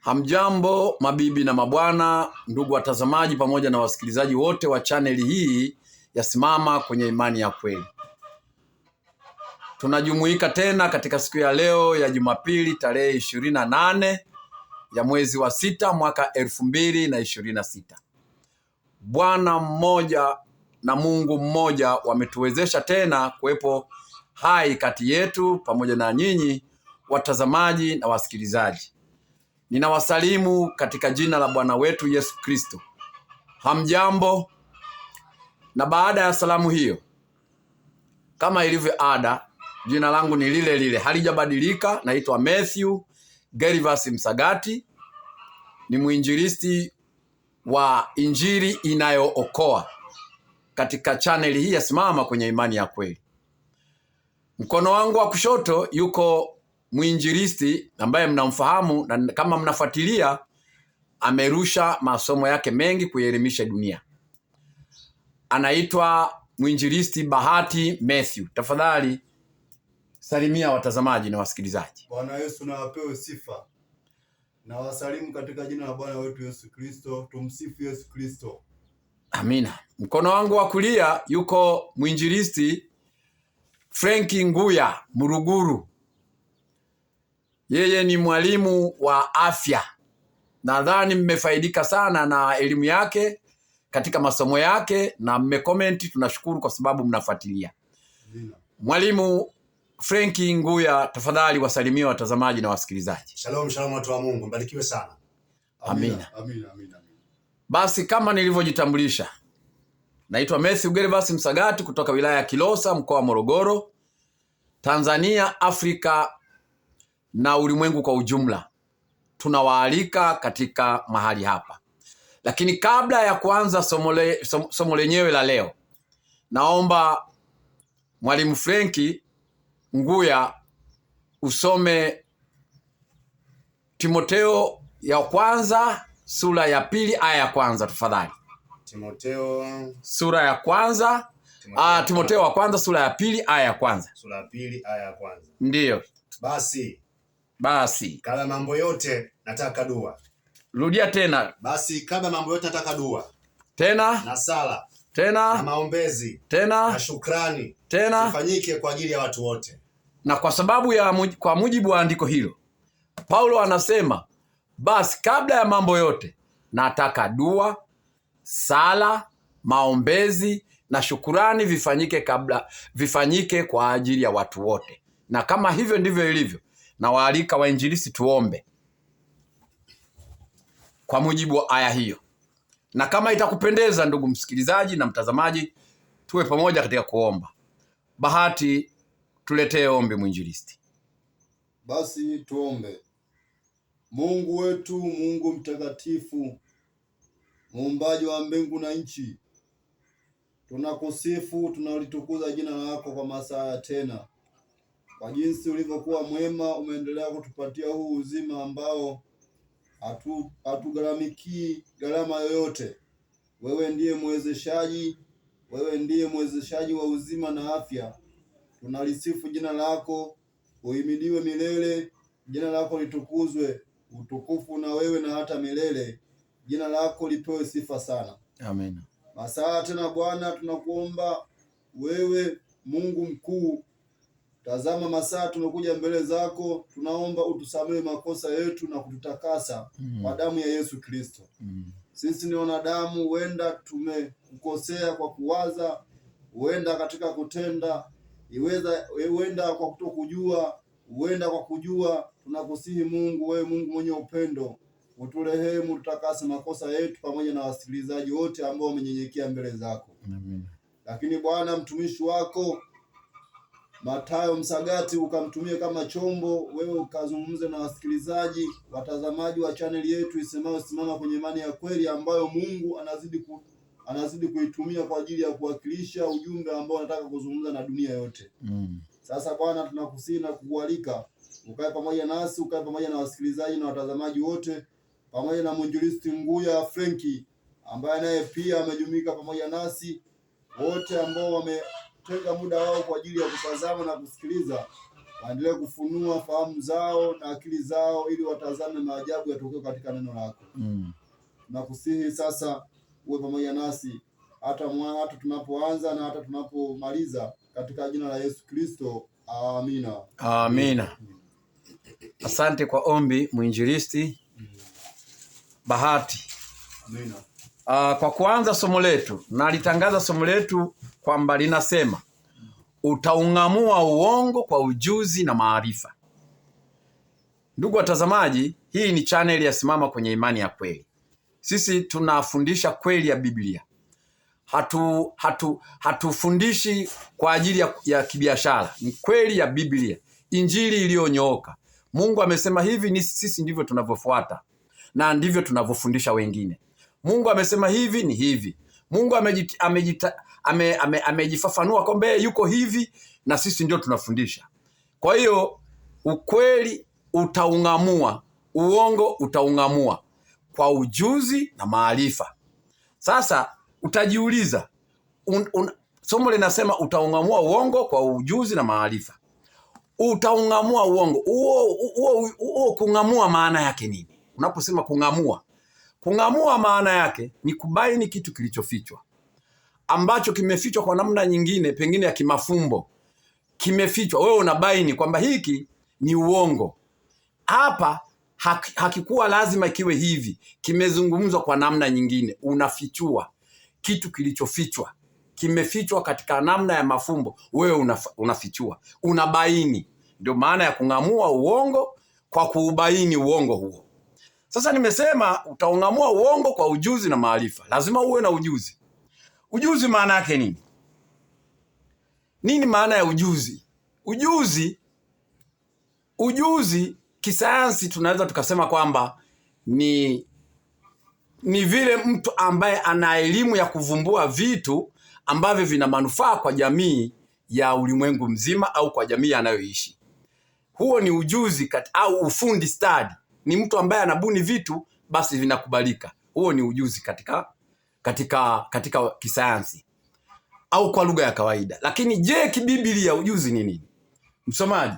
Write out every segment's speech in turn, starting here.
Hamjambo mabibi na mabwana, ndugu watazamaji pamoja na wasikilizaji wote wa chaneli hii ya Simama Kwenye Imani ya Kweli. Tunajumuika tena katika siku ya leo ya Jumapili tarehe 28 ya mwezi wa 6 mwaka 2026. Bwana mmoja na Mungu mmoja wametuwezesha tena kuwepo hai kati yetu pamoja na nyinyi watazamaji na wasikilizaji. Ninawasalimu katika jina la Bwana wetu Yesu Kristo. Hamjambo? Na baada ya salamu hiyo, kama ilivyo ada, jina langu ni lile lile, halijabadilika. Naitwa Matthew Gervas Msagati, ni mwinjilisti wa Injili inayookoa katika chaneli hii ya Simama Kwenye Imani ya Kweli. Mkono wangu wa kushoto yuko mwinjilisti ambaye mnamfahamu, na kama mnafuatilia amerusha masomo yake mengi kuelimisha dunia. Anaitwa mwinjilisti Bahati Matthew. Tafadhali salimia watazamaji na wasikilizaji. Bwana Yesu na apewe sifa. Na wasalimu katika jina la Bwana wetu Yesu Kristo. Tumsifu Yesu Kristo. Amina. Mkono wangu wa kulia yuko mwinjilisti Franki Nguya Muruguru. Yeye ni mwalimu wa afya. Nadhani mmefaidika sana na elimu yake katika masomo yake na mmecomment. Tunashukuru kwa sababu mnafuatilia. Mwalimu Franki Nguya, tafadhali wasalimie watazamaji na wasikilizaji. Shalom, shalom watu wa Mungu, mbarikiwe sana. Amina. Amina, amina. Basi kama nilivyojitambulisha, naitwa Matthew Gervas Msagati kutoka wilaya ya Kilosa, mkoa wa Morogoro, Tanzania, Afrika na ulimwengu kwa ujumla. Tunawaalika katika mahali hapa. Lakini kabla ya kuanza somo lenyewe la leo, naomba mwalimu Franki Nguya usome Timotheo ya kwanza sura ya 2 aya ya kwanza tafadhali. Sura ya kwanza. Timotheo wa kwanza sura ya 2 aya ya kwanza. Sura ya 2 aya ya kwanza. Ndiyo. Basi kabla mambo yote nataka dua. Rudia tena. Basi kabla mambo yote nataka dua. Tena. Na sala. Tena. Na maombezi. Tena. Na shukrani. Tena. Ifanyike kwa ajili ya watu wote. Na kwa sababu ya kwa mujibu wa andiko hilo, Paulo anasema, basi kabla ya mambo yote nataka dua, sala, maombezi na shukurani vifanyike kwa ajili ya watu wote. Na kama hivyo ndivyo ilivyo, na waalika wainjilisti tuombe kwa mujibu wa aya hiyo. Na kama itakupendeza ndugu msikilizaji na mtazamaji, tuwe pamoja katika kuomba. Bahati, tuletee ombi mwinjilisti. Basi tuombe. Mungu wetu, Mungu mtakatifu, muumbaji wa mbingu na nchi, tunakusifu, tunalitukuza jina lako kwa masaa tena. Kwa jinsi ulivyokuwa mwema, umeendelea kutupatia huu uzima ambao hatugharamikii gharama yoyote. Wewe ndiye mwezeshaji, wewe ndiye mwezeshaji wa uzima na afya. Tunalisifu jina lako, uhimidiwe milele, jina lako litukuzwe, utukufu na wewe na hata milele. Jina lako lipewe sifa sana. Amen. Masaa tena Bwana, tunakuomba wewe Mungu mkuu, tazama masaa tumekuja mbele zako, tunaomba utusamehe makosa yetu na kututakasa kwa damu ya Yesu Kristo. Sisi ni wanadamu, huenda tumekukosea kwa kuwaza, huenda katika kutenda, huenda kwa kutokujua, huenda kwa kujua. Tunakusihi Mungu, wewe Mungu mwenye upendo, uturehemu, tutakase makosa yetu pamoja na wasikilizaji wote ambao wamenyenyekea mbele zako. Amen. Lakini Bwana, mtumishi wako Mathayo Msagati ukamtumie kama chombo, wewe ukazungumze na wasikilizaji, watazamaji wa chaneli yetu isemayo Simama Kwenye Imani ya Kweli, ambayo Mungu anazidi kuitumia kwa ajili ya kuwakilisha ujumbe ambao anataka kuzungumza na dunia yote. Sasa Bwana, tunakusihi na kukualika ukae pamoja nasi, ukae pamoja na wasikilizaji na watazamaji wote, pamoja na mwinjilisti Nguya Franki ambaye naye pia amejumuika pamoja nasi, wote ambao tenga muda wao kwa ajili ya kutazama na kusikiliza. aendelee kufunua fahamu zao na akili zao ili watazame maajabu yatokeo katika neno lako. Nakusihi sasa uwe pamoja nasi hata tunapoanza na hata tunapomaliza, katika jina la Yesu Kristo, amina. Amina. Asante kwa ombi mwinjilisti Bahati. Amina. Kwa kuanza somo letu, na alitangaza somo letu kwamba linasema utaung'amua uongo kwa ujuzi na maarifa. Ndugu watazamaji, hii ni channel ya Simama Kwenye Imani ya Kweli. Sisi tunafundisha kweli ya Biblia. Hatufundishi kwa ajili ya kibiashara. Ni kweli ya Biblia, injili iliyonyooka. Mungu amesema hivi, ni sisi ndivyo tunavyofuata na ndivyo tunavyofundisha wengine. Mungu amesema hivi, ni hivi. Mungu amejifafanua kwamba yuko hivi, na sisi ndio tunafundisha. Kwa hiyo ukweli utaung'amua, uongo utaung'amua kwa ujuzi na maarifa. Sasa utajiuliza, somo linasema utaung'amua uongo kwa ujuzi na maarifa. Utaung'amua uongo. Uo kung'amua maana yake nini? Unaposema kung'amua maana yake ni kubaini kitu kilichofichwa, ambacho kimefichwa kwa namna nyingine, pengine ya kimafumbo. Kimefichwa, wewe unabaini kwamba hiki ni uongo. Hapa hakikuwa lazima kiwe hivi, kimezungumzwa kwa namna nyingine. Unafichua kitu kilichofichwa, kimefichwa katika namna ya mafumbo, wewe unafichua, unabaini. Ndio maana ya kung'amua uongo kwa kuubaini uongo huo. Sasa nimesema utaung'amua uongo kwa ujuzi na maarifa. Lazima uwe na ujuzi. Ujuzi maana yake nini? Nini maana ya ujuzi? Ujuzi kisayansi tunaweza tukasema kwamba ni vile mtu ambaye ana elimu ya kuvumbua vitu ambavyo vina manufaa kwa jamii ya ulimwengu mzima au kwa jamii anayoishi. Huo ni ujuzi au ufundi stadi. Ni mtu ambaye anabuni vitu basi vinakubalika. Huo ni ujuzi katika kisayansi au kwa lugha ya kawaida. Lakini je, kibiblia ujuzi ni nini? Msomaji,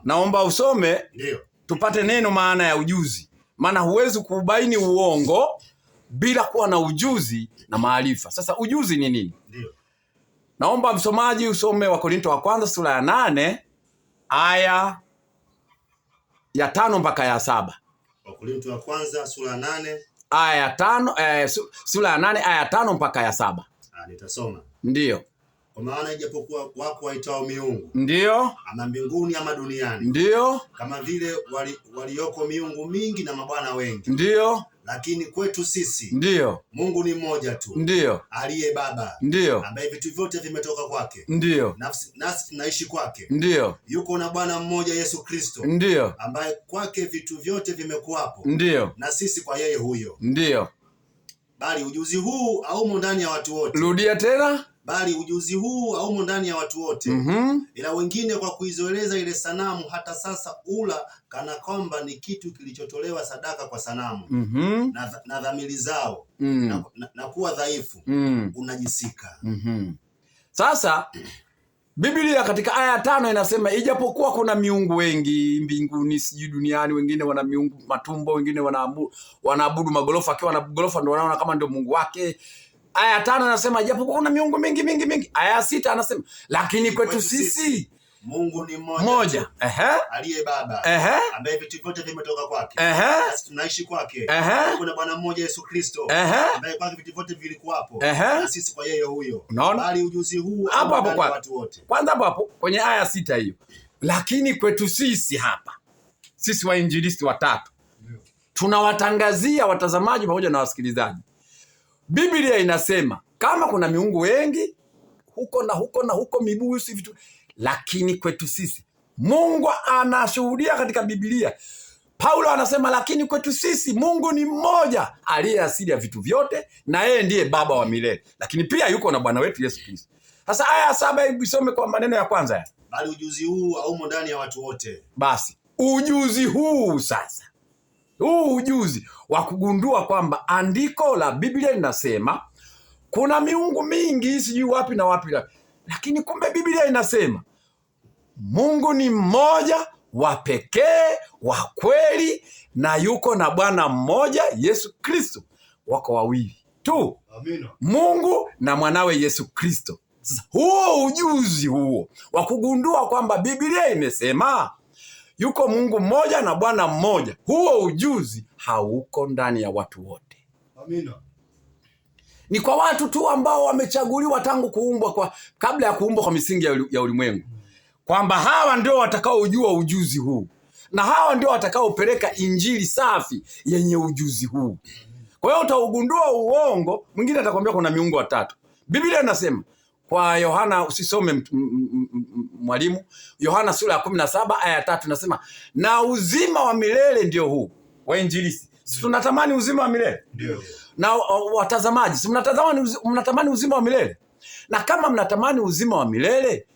naomba usome. Ndio. Tupate neno maana ya ujuzi. Maana huwezi kubaini uongo bila kuwa na ujuzi na maarifa. Sasa ujuzi ni nini? Ndio. Naomba msomaji usome Wakorintho wa kwanza sura ya 8 aya ya 5 mpaka ya 7. Wakorintho wa kwanza sura ya 8 aya ya 5, sura ya 8 aya ya 5 mpaka ya 7. Nitasoma. Ndio. Kwa maana ijapokuwa wako waitao miungu, ndio, ama mbinguni ama duniani, ndio, kama vile walioko miungu mingi na mabwana wengi, ndio, lakini kwetu sisi, ndio, Mungu ni mmoja tu, ndio, aliye Baba, ndio, ambaye vitu vyote vimetoka kwake, ndio, nasi tunaishi kwake, ndio, yuko na Bwana mmoja Yesu Kristo, ndio, ambaye kwake vitu vyote vimekuwapo, ndio, na sisi kwa yeye huyo, ndio. Bali ujuzi huu haumo ndani ya watu wote. Rudia tena. Bali ujuzi huu haumo ndani ya watu wote. Ila wengine kwa kuizoeleza ile sanamu hata sasa ula kana kwamba ni kitu kilichotolewa sadaka kwa sanamu. Na dhamiri zao na kuwa dhaifu unajisika. Sasa Biblia katika aya ya 5 inasema ijapokuwa kuna miungu wengi mbinguni, sijui duniani, wengine wana miungu matumbo, wengine wanaabudu magorofa, akiwa na gorofa ndio wanaona kama ndio Mungu wake. Aya ya 5 inasema ijapokuwa kuna miungu mingi. Aya ya 6 anasema lakini kwetu sisi Mungu ni mmoja. Aliye Baba, ambaye vitu vyote vimetoka kwake, nasi tunaishi kwake. Kuna Bwana mmoja Yesu Kristo, ambaye kwake vitu vyote vilikuwapo, na sisi kwa yeye huyo. Bali ujuzi huu hapo kwa watu wote. Kwanza hapo kwenye aya 6 hiyo, lakini kwetu sisi hapa, sisi wainjilisti watatu, tunawatangazia watazamaji pamoja na wasikilizaji. Biblia inasema kama kuna miungu wengi huko na huko mibusi vitu, lakini kwetu sisi, Mungu anashuhudia katika Biblia. Paulo anasema lakini kwetu sisi Mungu ni mmoja aliye asili ya vitu vyote, na yeye ndiye Baba wa milele, lakini pia yuko na Bwana wetu Yesu Kristo. Sasa aya 7 isome kwa maneno ya kwanza ya. Bali ujuzi huu haumo ndani ya watu wote. Basi ujuzi huu sasa, huu ujuzi wa kugundua kwamba andiko la Biblia linasema kuna miungu mingi sijui wapi na wapi, lakini kumbe Biblia inasema Mungu ni mmoja wa pekee wa kweli, na yuko na Bwana mmoja Yesu Kristo. Wako wawili tu, Amina. Mungu na mwanawe Yesu Kristo. Sasa huo ujuzi huo wa kugundua kwamba Biblia imesema yuko Mungu mmoja na Bwana mmoja, huo ujuzi hauko ndani ya watu wote. Amina. Ni kwa watu tu ambao wamechaguliwa tangu kuumbwa, kabla ya kuumbwa kwa misingi ya ulimwengu, kwamba hawa ndio watakaojua ujuzi huu, na hawa ndio watakaopeleka injili safi yenye ujuzi huu. Kwa hiyo utaugundua uongo. Mwingine atakwambia kuna miungu watatu. Biblia inasema kwa Yohana, usisome mwalimu, Yohana sura ya 17 aya 3 nasema, na uzima wa milele ndio huu. Wainjilisti, si tunatamani uzima wa milele? Ndio. Na watazamaji, si mnatamani uzima wa milele? Na kama mnatamani uzima wa milele,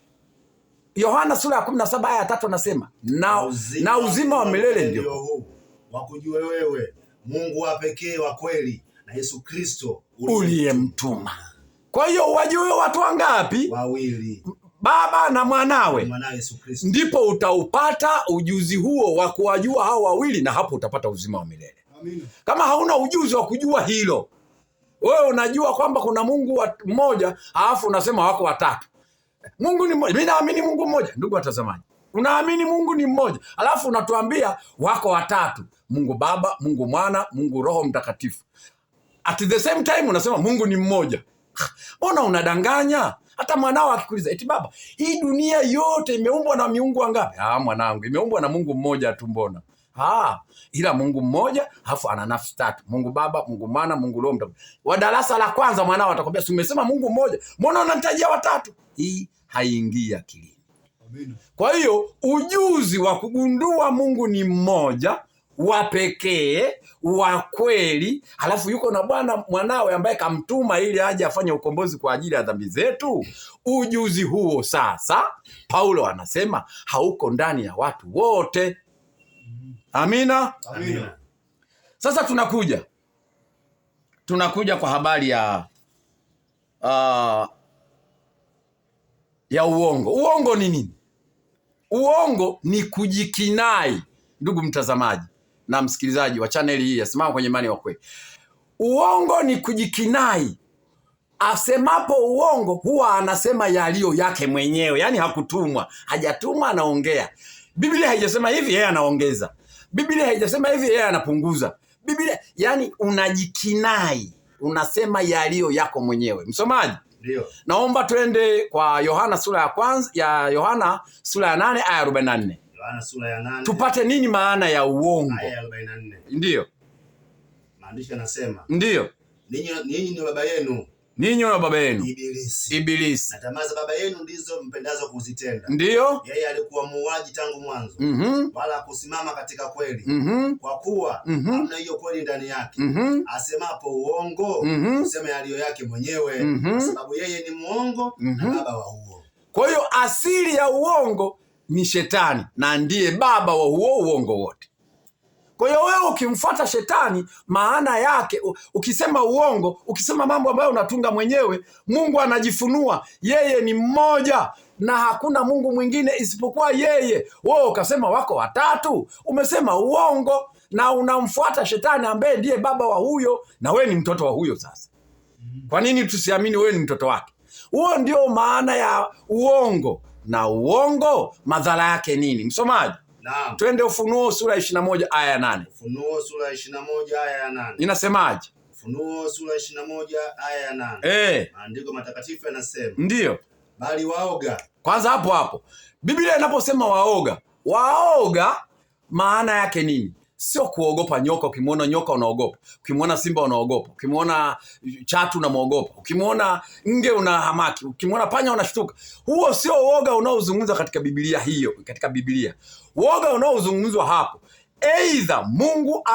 Yohana sura ya 17 aya 3 anasema, na uzima wa milele ndio huu, wakujue wewe Mungu wa pekee wa kweli na Yesu Kristo uliyemtuma. Kwa hiyo wajue watu wangapi? Wawili, Baba na mwanawe. Yesu Kristo. Ndipo utaupata ujuzi huo wa kuwajua hao wawili, na hapo utapata uzima wa milele. Amina. Kama hauna ujuzi wa kujua hilo, wewe unajua kwamba kuna Mungu mmoja, alafu unasema wako watatu. Mungu ni mmoja. Mimi naamini Mungu mmoja. Ndugu watazamaji, unaamini Mungu ni mmoja, alafu unatuambia wako watatu: Mungu Baba, Mungu Mwana, Mungu Roho Mtakatifu. At the same time unasema Mungu ni mmoja. Mbona unadanganya? Hata mwanao akikuuliza, eti baba, hii dunia yote imeumbwa na miungu wangapi? Mwanangu, imeumbwa na Mungu mmoja tu. Mbona? Ila Mungu mmoja, alafu ana nafsi tatu: Mungu Baba, Mungu Mwana, Mungu Roho Mtakatifu. Wa darasa la kwanza mwanao atakwambia, si umesema Mungu mmoja, mbona unanitajia watatu? Hii haingii akilini. Amina. Kwa hiyo ujuzi wa kugundua Mungu ni mmoja, wa pekee, wa kweli, halafu yuko na Bwana mwanawe ambaye kamtuma ili aje afanye ukombozi kwa ajili ya dhambi zetu. Ujuzi huo sasa, Paulo anasema hauko ndani ya watu wote. Amina. Amina. Sasa tunakuja kwa habari ya uongo. Uongo ni nini? Uongo ni kujikinai. Ndugu mtazamaji na msikilizaji wa chaneli hii ya Simama Kwenye Imani ya Kweli, uongo ni kujikinai. Asemapo uongo huwa anasema yaliyo yake mwenyewe, yaani hakutumwa, hajatumwa, anaongea. Biblia haijasema hivi, yeye anaongeza. Biblia haijasema hivi, yeye anapunguza. Biblia, yaani unajikinai, unasema yaliyo yako mwenyewe. Msomaji, ndio naomba twende kwa Yohana sura ya kwanza, Yohana sura ya 8 aya 44. Yohana sura ya 8. Tupate nini maana ya uongo? Aya 44. Ndio. Maandishi yanasema, ndio, ninyi ni baba yenu. Ninyi na baba yenu Ibilisi. Na tamaa za baba yenu ndizo mpendazo kuzitenda. Ndio. Yeye alikuwa muuaji tangu mwanzo. Wala hakusimama katika kweli. Kwa kuwa hamna hiyo kweli ndani yake. Asemapo uongo, useme yaliyo yake mwenyewe, kwa sababu yeye ni muongo na baba wa uongo. Kwa hiyo asili ya uongo ni Shetani, na ndiye baba wa huo uongo wote. Kwa hiyo wewe ukimfuata Shetani, maana yake ukisema uongo, ukisema mambo ambayo unatunga mwenyewe, Mungu anajifunua. Yeye ni mmoja na hakuna Mungu mwingine isipokuwa yeye. Wewe ukasema wako watatu, umesema uongo na unamfuata Shetani ambaye ndiye baba wa huyo, na wewe ni mtoto wa huyo. Sasa kwa nini tusiamini wewe ni mtoto wake? Huo ndio maana ya uongo. Na uongo madhara yake nini? Msomaji, naam, twende Ufunuo sura 21 aya 8. Ufunuo sura 21 aya ya 8. Inasemaje? Ufunuo sura 21 aya ya 8. Maandiko matakatifu yanasema, ndio, bali waoga. Kwanza hapo Biblia inaposema waoga maana yake nini? Sio kuogopa nyoka. Ukimwona nyoka unaogopa, ukimwona simba unaogopa, ukimwona chatu unamuogopa, ukimwona nge unahamaki, ukimwona panya unashtuka. Huo sio uoga unaozungumzwa katika Biblia hiyo. Katika Biblia uoga unaozungumzwa hapo, aidha Mungu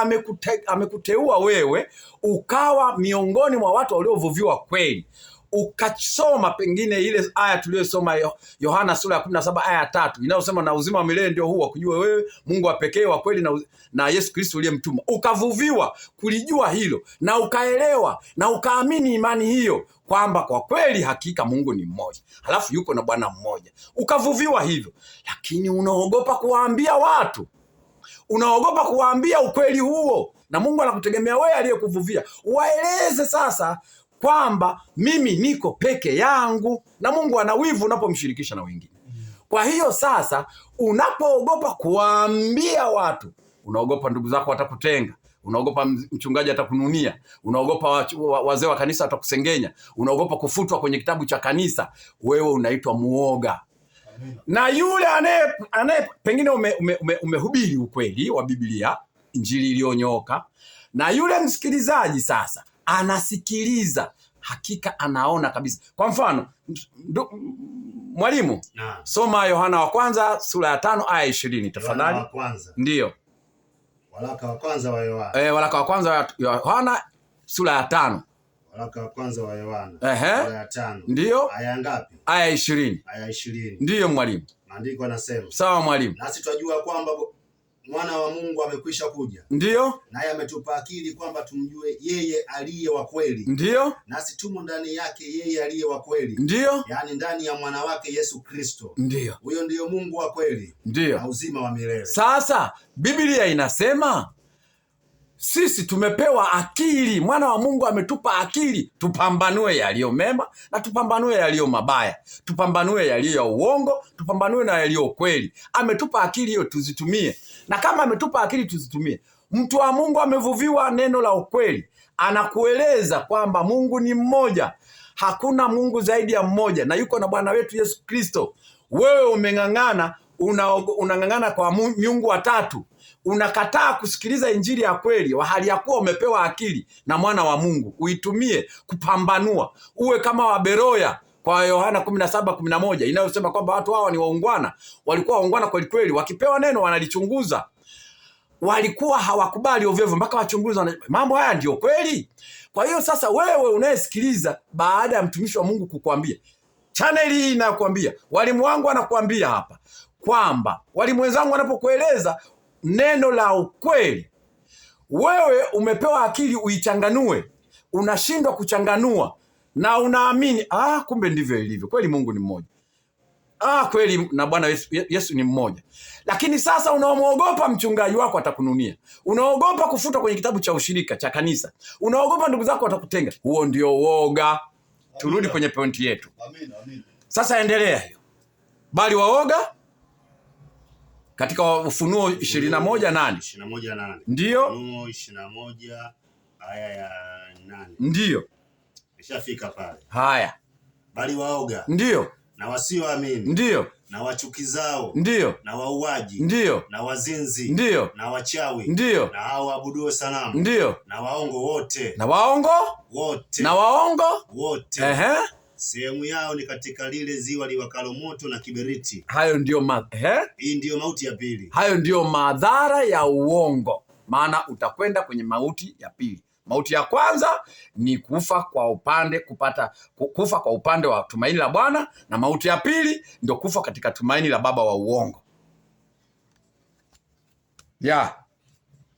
amekuteua wewe ukawa miongoni mwa watu waliovuviwa kweli, ukasoma pengine ile aya tuliyosoma Yohana sura ya 17 aya ya 3 inayosema na uzima wa milele ndio huo, kujua wewe Mungu wa pekee wa kweli na Yesu Kristo uliyemtuma, ukavuviwa kulijua hilo na ukaelewa na ukaamini imani hiyo kwamba kwa kweli hakika Mungu ni mmoja, halafu yuko na Bwana mmoja, ukavuviwa hivyo, lakini unaogopa kuwaambia watu, unaogopa kuwaambia ukweli huo, na Mungu anakutegemea wewe aliyekuvuvia waeleze sasa kwamba mimi niko peke yangu, na Mungu ana wivu unapomshirikisha na wengine. Kwa hiyo sasa unapoogopa kuwaambia watu, unaogopa ndugu zako watakutenga, unaogopa mchungaji atakununia, unaogopa wazee wa kanisa watakusengenya, unaogopa kufutwa kwenye kitabu cha kanisa, wewe unaitwa muoga. Na yule anaye pengine umehubiri ukweli wa Biblia, injili iliyonyooka, na yule msikilizaji sasa anasikiliza, hakika anaona kabisa. Kwa mfano, mwalimu, soma Yohana wa kwanza sura ya 5 aya 20 tafadhali. Ndio. Waraka wa kwanza wa Yohana. Waraka wa kwanza wa Yohana sura ya 5. Waraka wa kwanza wa Yohana sura ya 5. Ndio. Aya ngapi? Aya 20. Aya 20. Ndio mwalimu. Maandiko yanasema. Sawa mwalimu. Nasi twajua kwamba mwana wa Mungu amekwisha kuja. Ndio. Naye ametupa akili kwamba tumjue yeye aliye wa kweli. Ndio. Nasi tumo ndani yake yeye aliye wa kweli. Ndio. Yaani ndani ya mwana wake Yesu Kristo. Ndio. Huyo ndiyo Mungu wa kweli. Ndio. Na uzima wa milele. Sasa Biblia inasema sisi tumepewa akili, mwana wa Mungu ametupa akili tupambanue yaliyo mema na tupambanue yaliyo mabaya, tupambanue yaliyo ya uongo, tupambanue na yaliyo kweli. Ametupa akili hiyo tuzitumie, na kama ametupa akili tuzitumie, mtu wa Mungu amevuviwa neno la ukweli, anakueleza kwamba Mungu ni mmoja, hakuna Mungu zaidi ya mmoja, na yuko na Bwana wetu Yesu Kristo. Wewe umeng'ang'ana, unang'ang'ana kwa miungu watatu, unakataa kusikiliza injili ya kweli, wa hali ya kuwa umepewa akili na mwana wa Mungu, uitumie kupambanua, uwe kama Waberoya kwa Yohana 17:11 inayosema kwamba watu hawa ni waungwana, walikuwa waungwana kweli kweli, wakipewa neno wanalichunguza, walikuwa hawakubali ovyo mpaka wachunguza mambo haya ndio kweli. Kwa hiyo sasa wewe unayesikiliza, baada ya mtumishi wa Mungu kukwambia, channel hii inakwambia, walimu wangu anakuambia hapa kwamba walimu wenzangu wanapokueleza neno la ukweli, wewe umepewa akili uichanganue, unashindwa kuchanganua na unaamini kumbe ndivyo ilivyo, kweli Mungu ni mmoja, kweli na Bwana Yesu ni mmoja. Lakini sasa unaomuogopa mchungaji wako atakununia, unaogopa kufutwa kwenye kitabu cha ushirika cha kanisa, unaogopa ndugu zako watakutenga. Huo ndio woga. Turudi kwenye pointi yetu. Amina. Sasa endelea hiyo. Bali waoga katika Ufunuo 21:8. 21:8. Ndio. Ufunuo 21 aya ya 8. Ndio. Nishafika pale. Haya. Bali waoga. Ndio. Na wasioamini. Ndio. Na wachukizao. Ndio. Na wauaji. Ndio. Na wazinzi. Ndio. Na wachawi. Ndio. Na hao waabuduo sanamu. Ndio. Na waongo wote. Na waongo wote. Na waongo wote. Sehemu yao ni katika lile ziwa liwakalo moto na kiberiti. Hayo ndio hii ndio mauti ya pili. Hayo ndio madhara ya uongo, maana utakwenda kwenye mauti ya pili. Mauti ya kwanza ni kufa kwa upande wa tumaini la Bwana, na mauti ya pili ndio kufa katika tumaini la baba wa uongo.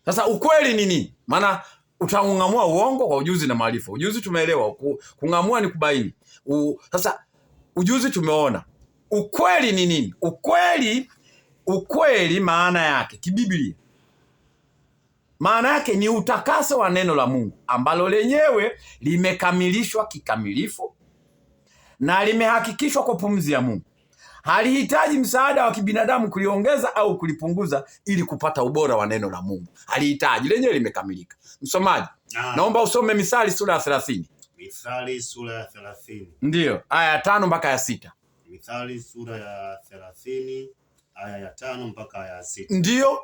Sasa ukweli ni nini? Maana utang'amua uongo kwa ujuzi na maarifa. Ujuzi tumeelewa, kung'amua ni kubaini. Sasa ujuzi tumeona. Ukweli ni nini? Ukweli maana yake kibiblia, maana yake ni utakaso wa neno la Mungu ambalo lenyewe limekamilishwa kikamilifu na limehakikishwa kwa pumzi ya Mungu. Halihitaji msaada wa kibinadamu kuliongeza au kulipunguza ili kupata ubora wa neno la Mungu. Halihitaji, lenyewe limekamilika. Msomaji, naomba usome Mithali sura ya 30. Mithali sura ya 30. Ndio, aya ya 5 mpaka ya 6. Mithali sura ya 30 aya ya 5 mpaka ya 6. Ndio.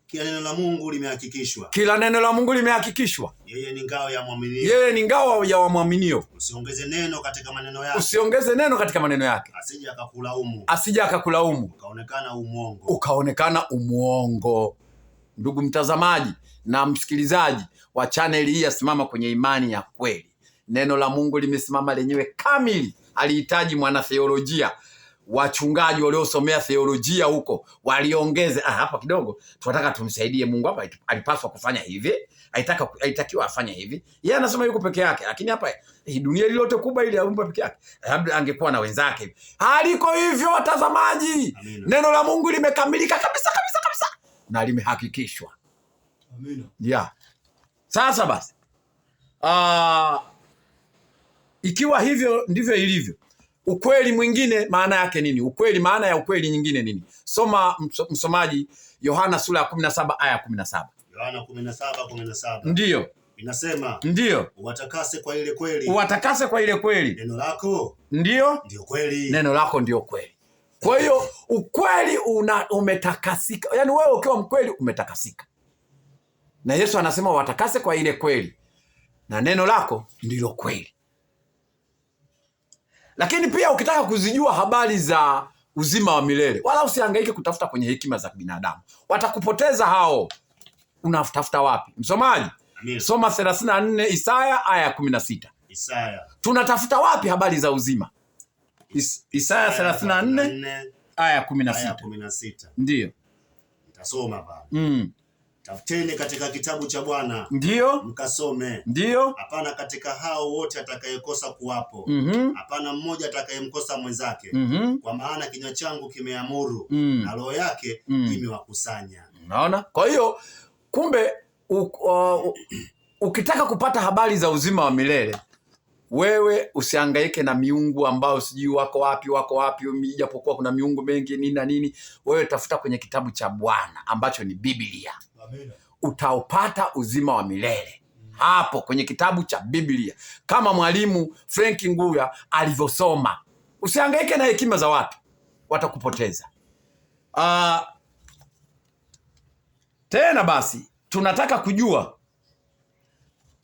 Kila neno la Mungu limehakikishwa. Kila neno la Mungu limehakikishwa. Yeye ni ngao ya mwaminio. Yeye ni ngao ya wamwaminio. Usiongeze neno katika maneno yake. Usiongeze neno katika maneno yake. Asije akakulaumu. Ukaonekana umuongo. Ndugu mtazamaji na msikilizaji wa channel hii ya Simama Kwenye Imani ya Kweli, Neno la Mungu limesimama lenyewe kamili. Alihitaji mwanatheolojia, wachungaji waliosomea theolojia huko waliongeze, hapa kidogo tunataka tumsaidie Mungu, hapa alipaswa kufanya hivi, haitakiwa afanye hivi. Yeye anasema yuko peke yake, lakini hapa hii dunia lilote kubwa ili aumbe peke yake, labda angekuwa na wenzake. Haliko hivyo watazamaji. Amina. Neno la Mungu limekamilika kabisa kabisa kabisa na limehakikishwa. Amina. Yeah. Sasa basi, ikiwa hivyo ndivyo ilivyo, ukweli mwingine maana yake nini? Ukweli, maana ya ukweli nyingine nini? Soma msomaji Yohana sura ya 17 aya 17. Yohana 17:17. Ndiyo. Inasema, ndiyo, uwatakase kwa ile kweli. Uwatakase kwa ile kweli. Neno lako ndio kweli. Neno lako ndio kweli. Kwa hiyo ukweli umetakasika. Yaani wewe ukiwa mkweli umetakasika. Na Yesu anasema watakase kwa ile kweli. Na neno lako ndilo kweli. Lakini pia ukitaka kuzijua habari za uzima wa milele, wala usihangaike kutafuta kwenye hekima za binadamu. Watakupoteza hao. Unatafuta wapi? Msomaji, soma 34 Isaya aya 16. Isaya. Tunatafuta wapi habari za uzima? Isaya 34 aya 16. Ndiyo. Nitasoma baba. Tafuteni katika kitabu cha Bwana. Ndiyo. Mkasome. Ndiyo. Hapana katika hao wote atakayekosa kuwapo. Hapana mmoja atakayemkosa mwenzake. Kwa maana kinywa changu kimeamuru na roho yake imewakusanya. Unaona? Kwa hiyo kumbe ukitaka kupata habari za uzima wa milele, wewe usihangaike na miungu ambao sijui wako wapi, ijapokuwa kuna miungu mengi nini na nini. Wewe tafuta kwenye kitabu cha Bwana ambacho ni Biblia. Amen. Utaupata uzima wa milele hapo kwenye kitabu cha Biblia, kama mwalimu Frank Nguya alivyosoma. Usihangaike na hekima za watu, watakupoteza. Tena basi tunataka kujua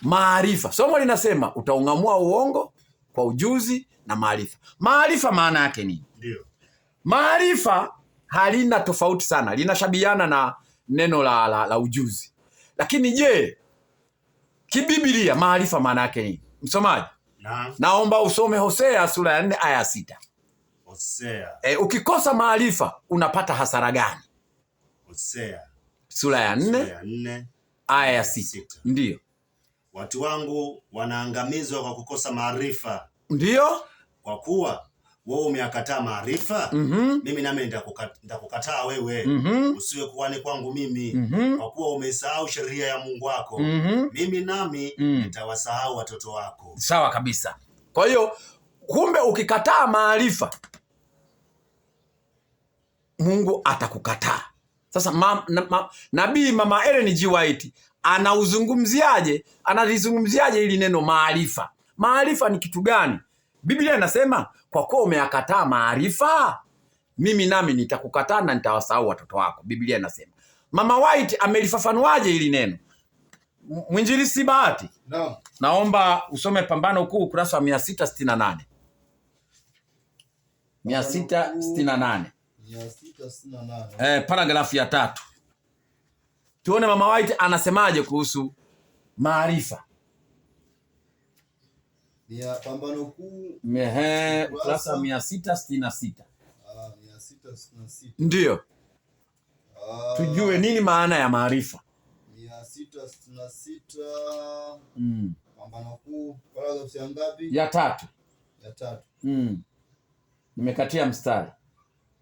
maarifa. Somo linasema utaung'amua uongo kwa ujuzi na maarifa. Maarifa maana yake nini? Ndio. Maarifa halina tofauti sana, linashabiana na neno la ujuzi. Lakini je, kibiblia maarifa maana yake nini? Msomaji, naomba usome Hosea sura ya 4 aya 6. Hosea. Ukikosa maarifa unapata hasara gani? Hosea sura ya 4 aya ya 6. Ndiyo. Watu wangu wanaangamizwa kwa kukosa maarifa. Ndiyo. Kwa kuwa wewe umeyakataa maarifa, mimi nami nitakukataa wewe. Usiwe kuhani kwangu mimi. Kwa kuwa umesahau sheria ya Mungu wako, mimi nami nitawasahau watoto wako. Sawa kabisa. Kwa hiyo kumbe ukikataa maarifa, Mungu atakukataa. Sasa nabii Mama Ellen G. White analizungumziaje hili neno maarifa? Maarifa ni kitu gani? Biblia inasema kwa kuwa umeyakataa maarifa, mimi nami nitakukataa na nitawasahau watoto wako. Biblia inasema. Mama White amelifafanuaje hili neno? Mwinjilisti Bahati. Naam. Naomba usome Pambano Kuu ukurasa wa 668. 668. 668. Paragrafu ya 3. Tuone Mama White anasemaje kuhusu maarifa. Pambano Kuu ukurasa 666. 666. Ndiyo. Tujue nini maana ya maarifa. 666. Pambano Kuu paragrafu ya ngapi? Ya 3. Ya 3. Nimekatia mstari.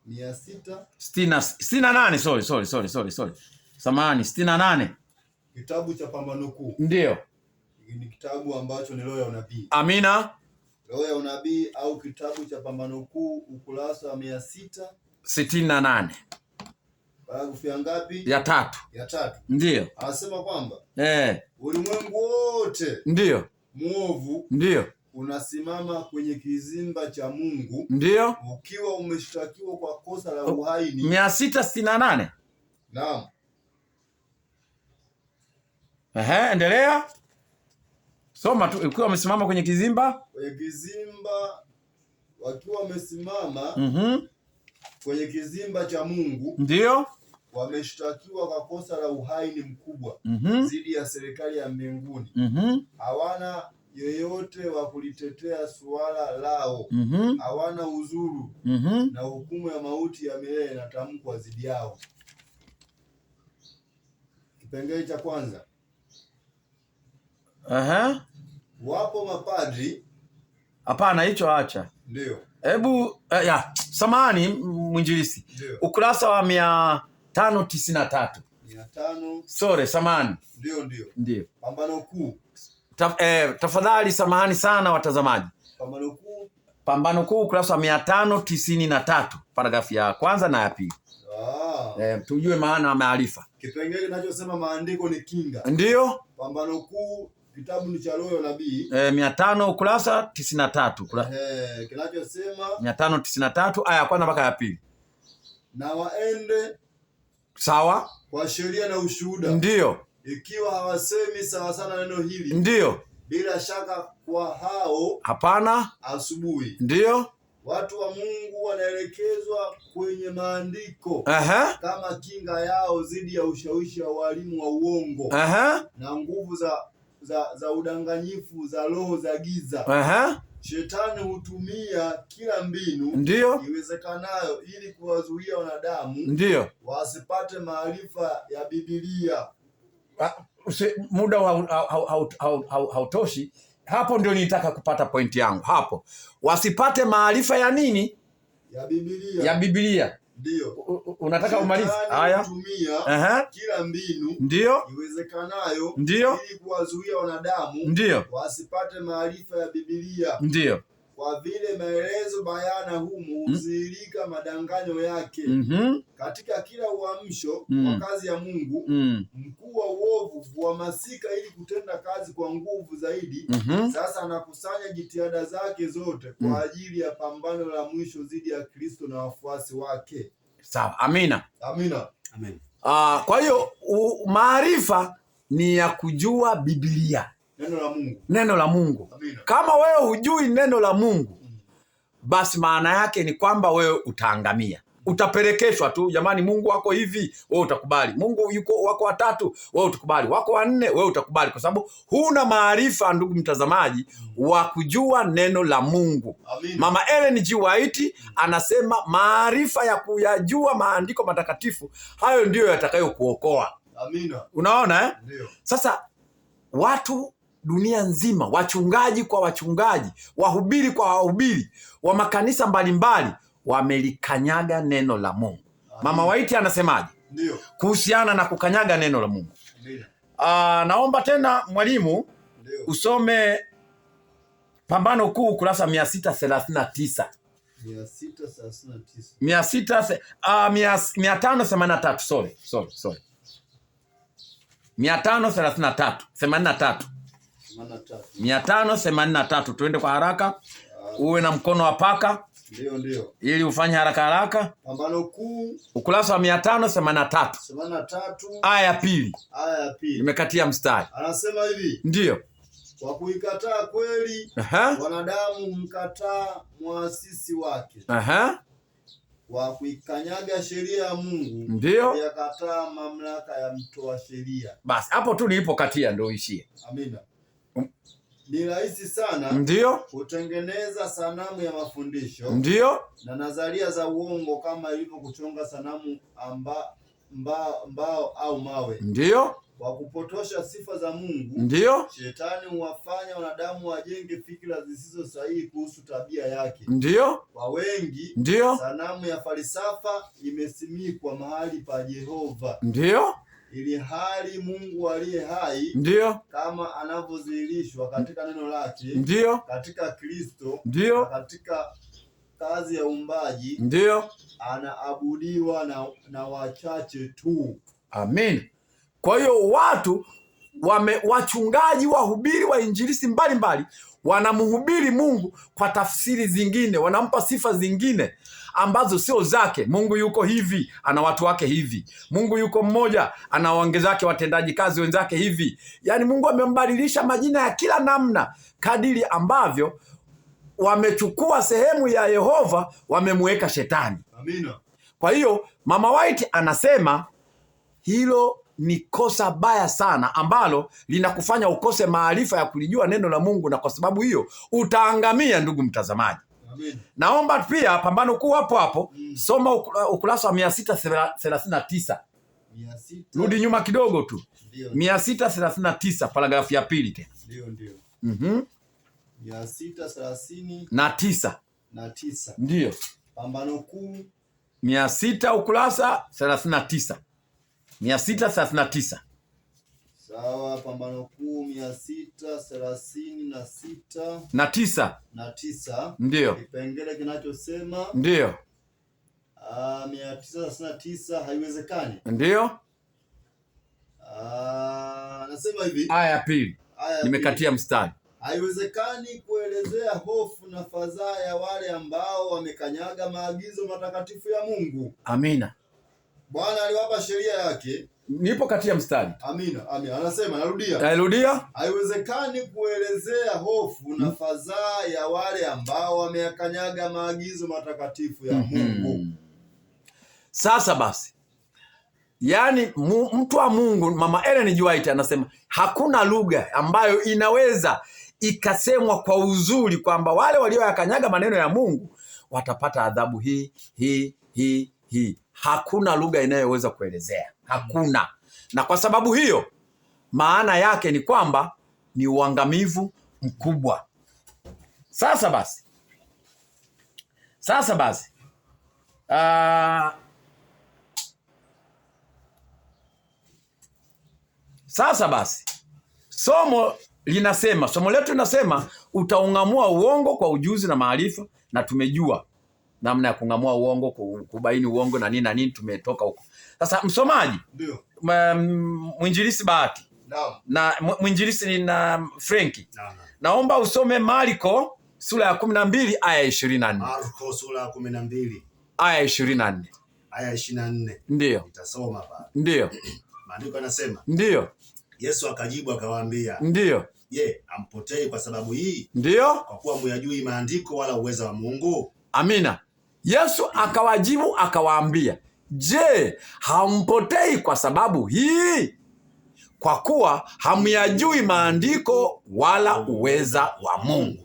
668. Sorry. Samahani, 68. Kitabu cha Pambano Kuu. Ndiyo. Ni kitabu ambacho ni roho ya unabii. Amina. Roho ya unabii au kitabu cha Pambano Kuu ukurasa wa 668. Paragrafu ya ngapi? Ya 3. Ya 3. Ndiyo. Anasema kwamba ulimwengu wote ndiyo muovu ndiyo unasimama kwenye kizimba cha Mungu, ndiyo, ukiwa umeshtakiwa kwa kosa la uhaini. 668. Naam. Endelea. Soma tu. Ukiwa wamesimama kwenye kizimba. Kwenye kizimba, wakiwa wamesimama kwenye kizimba cha Mungu, ndiyo, wameshtakiwa kwa kosa la uhaini mkubwa dhidi ya serikali ya mbinguni. Hawana yeyote wa kulitetea suala lao. Hawana uzuru, na hukumu ya mauti ya milele inatamkwa dhidi yao. Kipengele cha kwanza. Wapo mapadri. Hapana, hicho acha. Ndio. Hebu samahani mwinjilisi. Ukurasa wa 593. 500. Sorry, samahani. Ndio. Pambano Kuu. Tafadhali samahani sana watazamaji. Pambano Kuu ukurasa wa 593, paragrafu ya kwanza na ya pili. Tujue maana ya maarifa. Kipengele kinachosema maandiko ni kinga. Ndio. Pambano Kuu, kitabu ni cha Roho ya Nabii. 500 ukurasa 93. Kinachosema 593 aya ya kwanza mpaka ya pili. Na waende sawa kwa sheria na ushuhuda. Ndio. Ikiwa hawasemi sawa sana neno hili. Ndio. Bila shaka kwa hao. Hapana. Asubuhi. Ndio. Watu wa Mungu wanaelekezwa kwenye maandiko kama kinga yao dhidi ya ushawishi wa walimu wa uongo na nguvu za udanganyifu za roho za giza. Shetani hutumia kila mbinu iwezekanayo ili kuwazuia wanadamu wasipate maarifa ya Biblia. Muda hautoshi. Hapo ndio nitaka kupata pointi yangu. Hapo wasipate maarifa ya nini? Ya Biblia. Ndio. Unataka umalize? Haya. Kila mbinu ndio iwezekanayo ili kuwazuia wanadamu wasipate maarifa ya Biblia. Ndio. Kwa vile maelezo bayana humu hudhihirika madanganyo yake. Katika kila uamsho wa kazi ya Mungu, mkuu wa uovu huhamasika ili kutenda kazi kwa nguvu zaidi. Sasa anakusanya jitihada zake zote kwa ajili ya pambano la mwisho dhidi ya Kristo na wafuasi wake. Sawa. Amina. Amen. Kwa hiyo maarifa ni ya kujua Biblia. Neno la Mungu. Amina. Kama wewe hujui neno la Mungu, basi maana yake ni kwamba wewe utaangamia. Utapelekeshwa tu, jamani, Mungu wako hivi, wewe utakubali. Mungu yuko wako watatu, wewe utakubali. Wako wanne, wewe utakubali, kwa sababu huna maarifa, ndugu mtazamaji, wa kujua neno la Mungu. Amina. Mama Ellen G. White anasema maarifa ya kuyajua maandiko matakatifu, hayo ndiyo yatakayokuokoa. Amina. Unaona Ndio. Sasa watu dunia nzima, wachungaji kwa wachungaji, wahubiri kwa wahubiri wa makanisa mbalimbali wamelikanyaga neno la Mungu. Mama White anasemaje kuhusiana na kukanyaga neno la Mungu? Naomba tena mwalimu usome Pambano Kuu ukurasa 639. 583. Sorry. 583. Tuende kwa haraka. Uwe na mkono wa paka. Ndio. Ili ufanye haraka. Pambano Kuu ukurasa wa 583. Aya ya pili. Nimekatia mstari. Anasema hivi. Ndio. Kwa kuikataa kweli, wanadamu mkataa muasisi wake. Kwa kuikanyaga sheria ya Mungu, ndio yakataa mamlaka ya mtoa sheria. Basi hapo tu nilipokatia ndio ishie. Amina. Ni rahisi sana kutengeneza sanamu ya mafundisho na nadharia za uongo kama ilivyo kuchonga sanamu mbao au mawe. Kwa kupotosha sifa za Mungu, Shetani huwafanya wanadamu wajenge fikra zisizo sahihi kuhusu tabia yake. Kwa wengi, sanamu ya falsafa imesimikwa mahali pa Jehova. Ili hali Mungu aliye hai, kama anavyodhihirishwa katika neno lake, katika Kristo, katika kazi ya uumbaji, anaabudiwa na wachache tu. Amen. Kwa hiyo watu wachungaji, wahubiri, wainjilisti mbalimbali wanamhubiri Mungu kwa tafsiri zingine, wanampa sifa zingine ambazo sio zake. Mungu yuko hivi, ana watu wake hivi. Mungu yuko mmoja, ana wenzake watendaji kazi wenzake hivi. Yaani Mungu amembadilisha majina ya kila namna kadiri ambavyo wamechukua sehemu ya Yehova wamemweka Shetani. Amina. Kwa hiyo Mama White anasema hilo ni kosa baya sana ambalo linakufanya ukose maarifa ya kulijua neno la Mungu, na kwa sababu hiyo utaangamia, ndugu mtazamaji. Amen. Naomba pia Pambano Kuu hapo soma ukurasa wa 639. Rudi nyuma kidogo tu. 639 paragrafu ya pili tena. Ndio. 639. Ndio. Pambano Kuu 600 ukurasa 39. 639. Sawa, Pambano Kuu 636 na 9. Ndio. Kipengele kinachosema ndio 939 haiwezekani. Ndio. Nasema hivi. Aya ya pili. Nimekatia mstari. Haiwezekani kuelezea hofu na fadhaa ya wale ambao wamekanyaga maagizo matakatifu ya Mungu. Amina. Bwana aliwapa sheria yake. Nipo katia mstari. Amina. Anasema, narudia. Haiwezekani kuelezea hofu na fadhaa ya wale ambao wamekanyaga maagizo matakatifu ya Mungu. Sasa basi, yani mtu wa Mungu Mama Ellen G. White anasema hakuna lugha ambayo inaweza ikasemwa kwa uzuri kwamba wale walioyakanyaga maneno ya Mungu watapata adhabu hii. Hakuna lugha inayoweza kuelezea. Hakuna. Na kwa sababu hiyo, maana yake ni kwamba ni uangamivu mkubwa. Sasa basi somo letu linasema utaung'amua uongo kwa ujuzi na maarifa, na tumejua namna ya kung'amua uongo, kubaini uongo na nini, tumetoka huko. Sasa msomaji, ndio mwinjilisi Bahati na mwinjilisi na Frenki, naomba usome Marko sura ya 12 aya 24. Marko sura ya 12 aya 24. Aya 24. Ndio. Nitasoma pale. Ndio. Maandiko yanasema. Ndio. Yesu akajibu akawaambia. Ndio. Je, ampotei kwa sababu hii? Ndio. Kwa kuwa muyajui maandiko wala uweza wa Mungu? Amina. Yesu akawajibu akawaambia, je, hampotei kwa sababu hii? Kwa kuwa hamyajui maandiko wala uweza wa Mungu.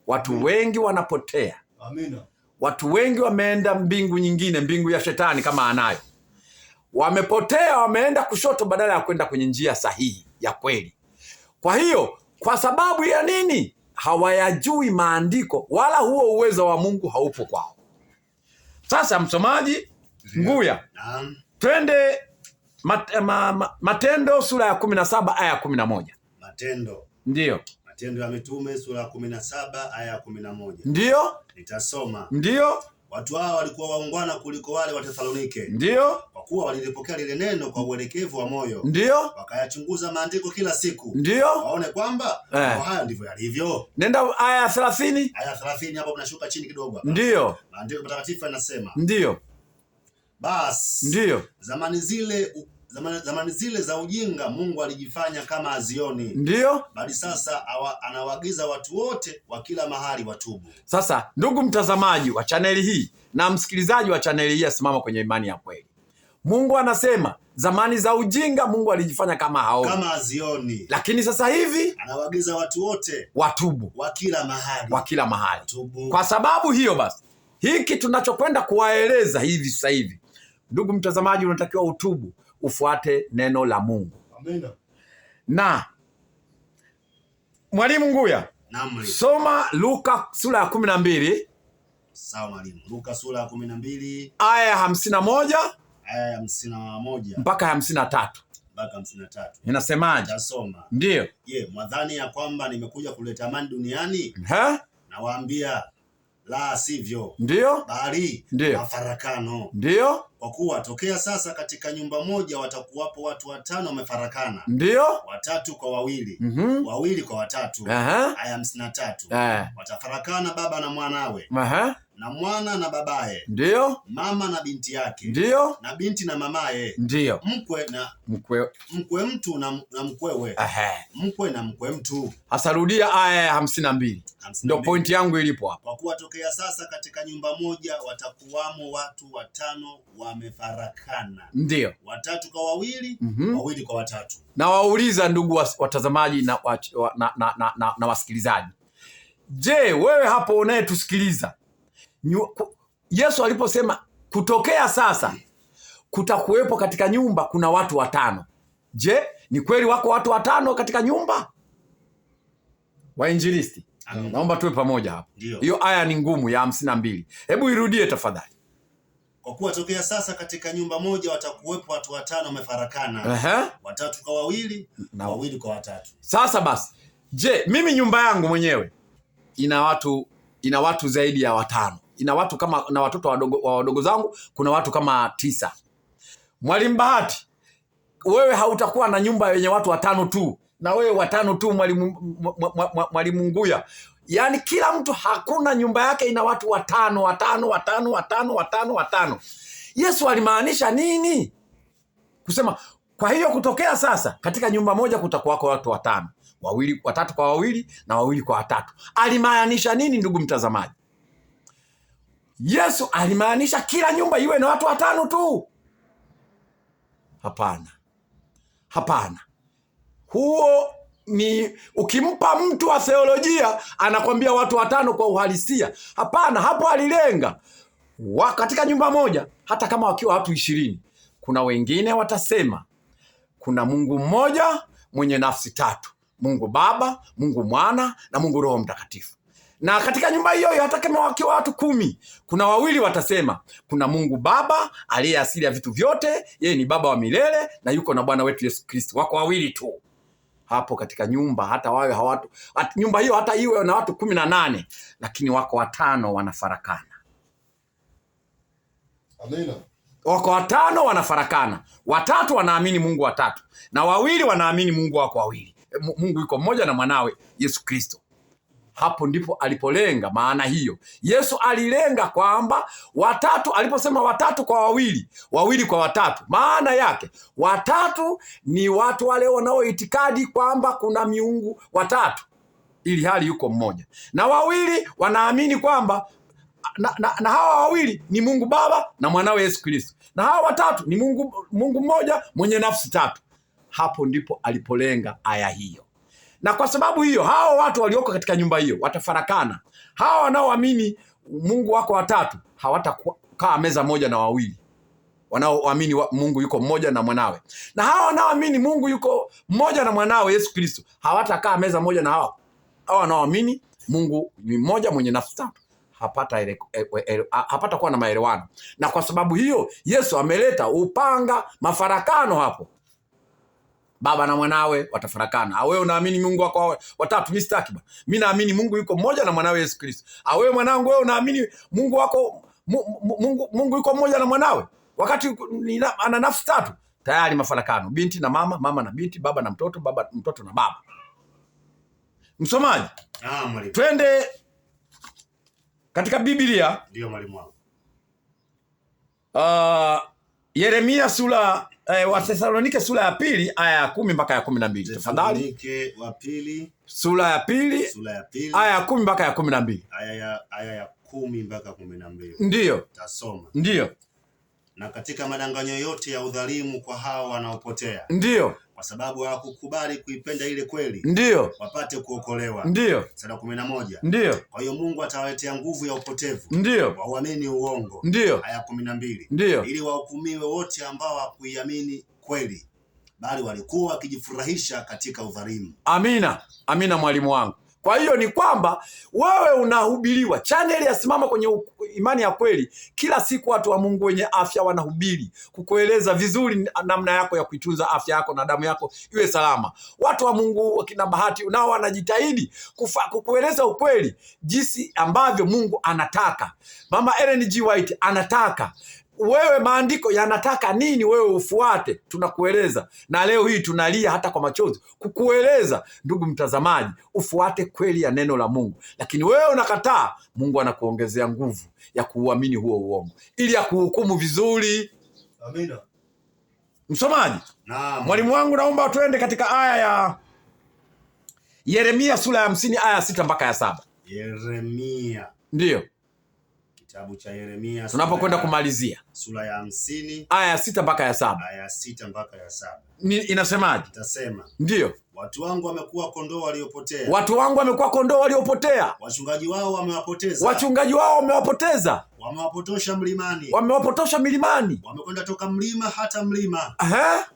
Watu wengi wanapotea. Amina. Watu wengi wameenda mbingu nyingine, mbingu ya shetani kama anayo. Wamepotea, wameenda kushoto badala ya kwenda kwenye njia sahihi ya kweli. Kwa hiyo, kwa sababu ya nini? Hawayajui maandiko wala huo uwezo wa Mungu haupo kwao. Sasa msomaji Nguya, twende Matendo sura ya 17 aya 11. Matendo. Ndio. Matendo ya Mitume sura ya 17 aya 11. Ndio. Nitasoma. Ndio. Watu hao walikuwa waungwana kuliko wale wa Tesalonike. Ndio. Kwa kuwa walilipokea lile neno kwa uelekevu wa moyo. Ndio. Wakayachunguza maandiko kila siku. Ndio. Waone kwamba haya ndivyo yalivyo. Nenda aya 30. Aya 30 hapo tunashuka chini kidogo hapa. Ndio. Maandiko matakatifu yanasema. Ndio. Basi. Ndio. Zamani zile za ujinga Mungu alijifanya kama azioni. Ndio. Bali sasa anawaagiza watu wote wa kila mahali watubu. Sasa ndugu mtazamaji wa chaneli hii na msikilizaji wa chaneli hii asimama kwenye imani ya kweli, Mungu anasema zamani za ujinga Mungu alijifanya kama haoni, kama azioni. Lakini sasa hivi anawaagiza watu wote watubu, wa kila mahali. Watubu. Kwa sababu hiyo basi, hiki tunachokwenda kuwaeleza hivi sasa hivi, ndugu mtazamaji, unatakiwa utubu, ufuate neno la Mungu. Amina. Na Mwalimu Nguya, soma Luka sura ya 12. Sawa mwalimu. Luka sura ya 12 aya ya 51 aya ya 51 mpaka 53. Mpaka 53. Inasemaje? Tasoma. Ndio. Je, mwadhani ya kwamba nimekuja kuleta amani duniani? Nawaambia la sivyo. Ndio. Bali mafarakano. Ndio. Kwa kuwa tokea sasa katika nyumba moja watakuwapo watu 5 wamefarakana. Ndio. 3 kwa 2, 2 kwa 3. Aya 53. Watafarakana baba na mwanawe. na mwana na babaye, ndio, mama na binti yake, ndio, na binti na mamaye, ndio, mkwe mtu na mkwewe, mkwe na mkwe mtu. Asarudia aya ya 52. Ndio pointi yangu ilipo hapa. Kwa kuwa tokea sasa katika nyumba moja watakuwamo watu 5 wamefarakana, ndio, 3 kwa 2, 2 kwa 3. Na wauliza ndugu watazamaji na wasikilizaji, je, wewe hapo unayetusikiliza, Yesu aliposema kutokea sasa kutakuwepo katika nyumba kuna watu 5, je, ni kweli wako watu 5 katika nyumba? Wainjilisti, naomba tuwe pamoja hapo. Hiyo aya ni ngumu ya 52. Hebu irudie tafadhali. Kwa kuwa tokea sasa katika nyumba moja watakuwepo watu 5 wamefarakana, 3 kwa 2, 2 kwa 3. Sasa basi, je, mimi nyumba yangu mwenyewe ina watu zaidi ya 5. Ina watu kama, na watoto wadogo zangu kuna watu kama 9. Mwalimu Bahati, wewe hautakuwa na nyumba yenye watu 5 tu, na wewe 5 tu Mwalimu Nguya. Yaani kila mtu, hakuna nyumba yake ina watu 5. Yesu alimaanisha nini kusema kwa hiyo kutokea sasa katika nyumba moja kutakuwa watu 5, 3 kwa 2 na 2 kwa 3? Alimaanisha nini ndugu mtazamaji? Yesu alimaanisha kila nyumba iwe na watu 5 tu? Hapana. Huo ni ukimpa mtu wa theolojia anakwambia watu 5 kwa uhalisia. Hapana, hapo alilenga katika nyumba moja, hata kama wakiwa watu 20. Kuna wengine watasema kuna Mungu mmoja mwenye nafsi 3, Mungu Baba, Mungu Mwana na Mungu Roho Mtakatifu. Na katika nyumba hiyo hata kama wakiwa watu 10, kuna 2 watasema kuna Mungu Baba aliye asili ya vitu vyote, yeye ni Baba wa milele na yuko na Bwana wetu Yesu Kristo. Wako 2 tu hapo katika nyumba, hata wawe nyumba hiyo hata iwe na watu 18, lakini wako 5 wanafarakana. Amina. Wako 5 wanafarakana. 3 wanaamini Mungu 3 na 2 wanaamini Mungu wako 2. Mungu yuko mmoja na mwanawe Yesu Kristo. Hapo ndipo alipolenga maana hiyo. Yesu alilenga kwamba 3, aliposema 3 kwa 2, 2 kwa 3, maana yake 3 ni watu wale wanaoitikadi kwamba kuna miungu 3 ili hali yuko mmoja, na 2 wanaamini kwamba na hawa 2 ni Mungu Baba na mwanawe Yesu Kristo, na hawa 3 ni Mungu mmoja mwenye nafsi 3. Hapo ndipo alipolenga aya hiyo. Na kwa sababu hiyo hao watu walioko katika nyumba hiyo watafarakana. Hao wanaoamini Mungu wako 3 hawatakaa meza moja na 2 wanaoamini Mungu yuko mmoja na mwanawe, na hao wanaoamini Mungu yuko mmoja na mwanawe Yesu Kristo hawatakaa meza moja na hao wanaoamini Mungu ni mmoja mwenye nafsi 3. Hapata kuwa na maelewano. Na kwa sababu hiyo Yesu ameleta upanga mafarakano hapo. Baba na mwanawe watafarakana. Wewe unaamini Mungu wako 3, mimi sitaki bwana. Mimi naamini Mungu yuko mmoja na mwanawe Yesu Kristo. Wewe mwanangu, wewe unaamini Mungu wako Mungu yuko mmoja na mwanawe wakati ana nafsi 3. Tayari mafarakano. Binti na mama, mama na binti, baba na mtoto, baba mtoto na baba. Msomaji, mwalimu. Twende katika Biblia. Ndio mwalimu wangu. Yeremia sura Wathesalonike sura ya 2 aya ya 10 mpaka ya 12. Tafadhali. Wathesalonike wa 2 sura ya 2 aya ya 10 mpaka ya 12. Aya ya 10 mpaka 12. Ndio. Tasoma. Ndio. Na katika madanganyo yote ya udhalimu kwa hao wanaopotea. Ndio. Kwa sababu hawakukubali kuipenda ile kweli. Ndio. Wapate kuokolewa. Ndio. Sura 11. Ndio. Kwa hiyo Mungu atawaletea nguvu ya upotevu. Ndio. Wauamini uongo. Ndio. Aya 12. Ndio. Ili wahukumiwe wote ambao hawakuiamini kweli, bali walikuwa wakijifurahisha katika udhalimu. Amina. Amina mwalimu wangu. Kwa hiyo ni kwamba wewe unahubiriwa. Channel ya Simama Kwenye Imani ya Kweli, kila siku watu wa Mungu wenye afya wanahubiri kukueleza vizuri namna yako ya kuitunza afya yako na damu yako iwe salama. Watu wa Mungu wakina Bahati nao wanajitahidi kukueleza ukweli jinsi ambavyo Mungu anataka. Mama Ellen G. White anataka. wewe maandiko yanataka nini wewe ufuate, tunakueleza. Na leo hii tunalia hata kwa machozi kukueleza, ndugu mtazamaji, ufuate kweli ya neno la Mungu. Lakini wewe unakataa, Mungu anakuongezea nguvu ya kuuamini huo uongo ili akuhukumu vizuri. Amina. Msomaji, mwalimu wangu, naomba tuende katika aya ya Yeremia sura ya 50 aya 6 mpaka ya 7. Yeremia. Ndiyo. Kitabu cha Yeremia tunapokwenda kumalizia sura ya 50 aya ya 6 mpaka ya 7. Aya ya 6 mpaka ya 7. Inasemaje? Itasema, ndiyo, watu wangu wamekuwa kondoo waliopotea. Watu wangu wamekuwa kondoo waliopotea. Wachungaji wao wamewapoteza. Wachungaji wao wamewapoteza. Wamewapotosha mlimani. Wamewapotosha milimani. Wamekwenda toka mlima hata mlima.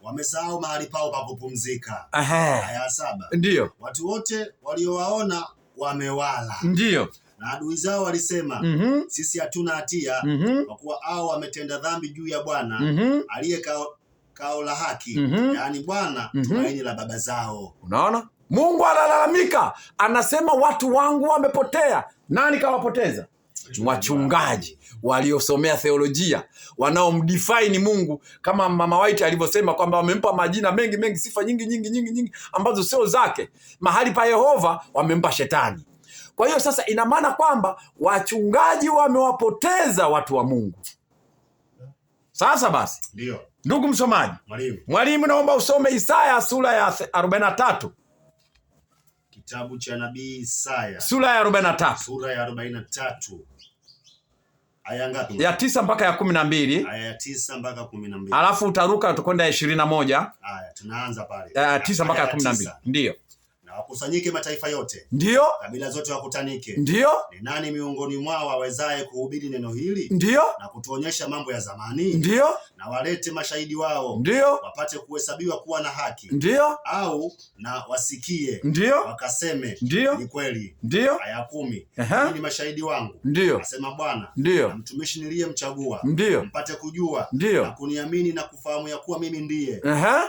Wamesahau mahali pao pa kupumzika. Aya ya 7. Ndiyo. Watu wote waliowaona wamewala. Ndiyo. Na adui zao walisema, sisi hatuna hatia, kwa kuwa hao wametenda dhambi juu ya Bwana, aliye kao la haki, yaani Bwana, tumaini la baba zao. Unaona? Mungu analalamika, anasema watu wangu wamepotea. Nani kawapoteza? Wachungaji waliosomea theolojia, wanaomdefine Mungu, kama Mama White alivyosema kwamba wamempa majina mengi, sifa nyingi ambazo sio zake. Mahali pa Yehova wamempa shetani. Kwa hiyo sasa ina maana kwamba wachungaji wamewapoteza watu wa Mungu. Sasa basi, ndio ndugu msomaji, mwalimu naomba usome Isaya sura ya 43. Kitabu cha nabii Isaya sura ya 43. Sura ya 43. Aya ngapi? Ya 9 mpaka ya 12. Aya ya 9 mpaka 12. Alafu utaruka tukwenda ya 21. Aya, tunaanza pale. Ya 9 mpaka ya 12. Ndio. Na wakusanyike mataifa yote. Ndio. Kabila zote wakutanike. Ndio. Ni nani miongoni mwao awezaye kuhubiri neno hili? Ndio. Na kutuonyesha mambo ya zamani? Ndio. Na walete mashahidi wao. Ndio. Wapate kuhesabiwa kuwa na haki. Ndio. Au na wasikie. Ndio. Wakaseme, ndio, ni kweli. Ndio. Aya 10. Ni mashahidi wangu. Ndio. Asema Bwana. Ndio. Na mtumishi niliyemchagua. Ndio. Mpate kujua. Ndio. Na kuniamini na kufahamu ya kuwa mimi ndiye.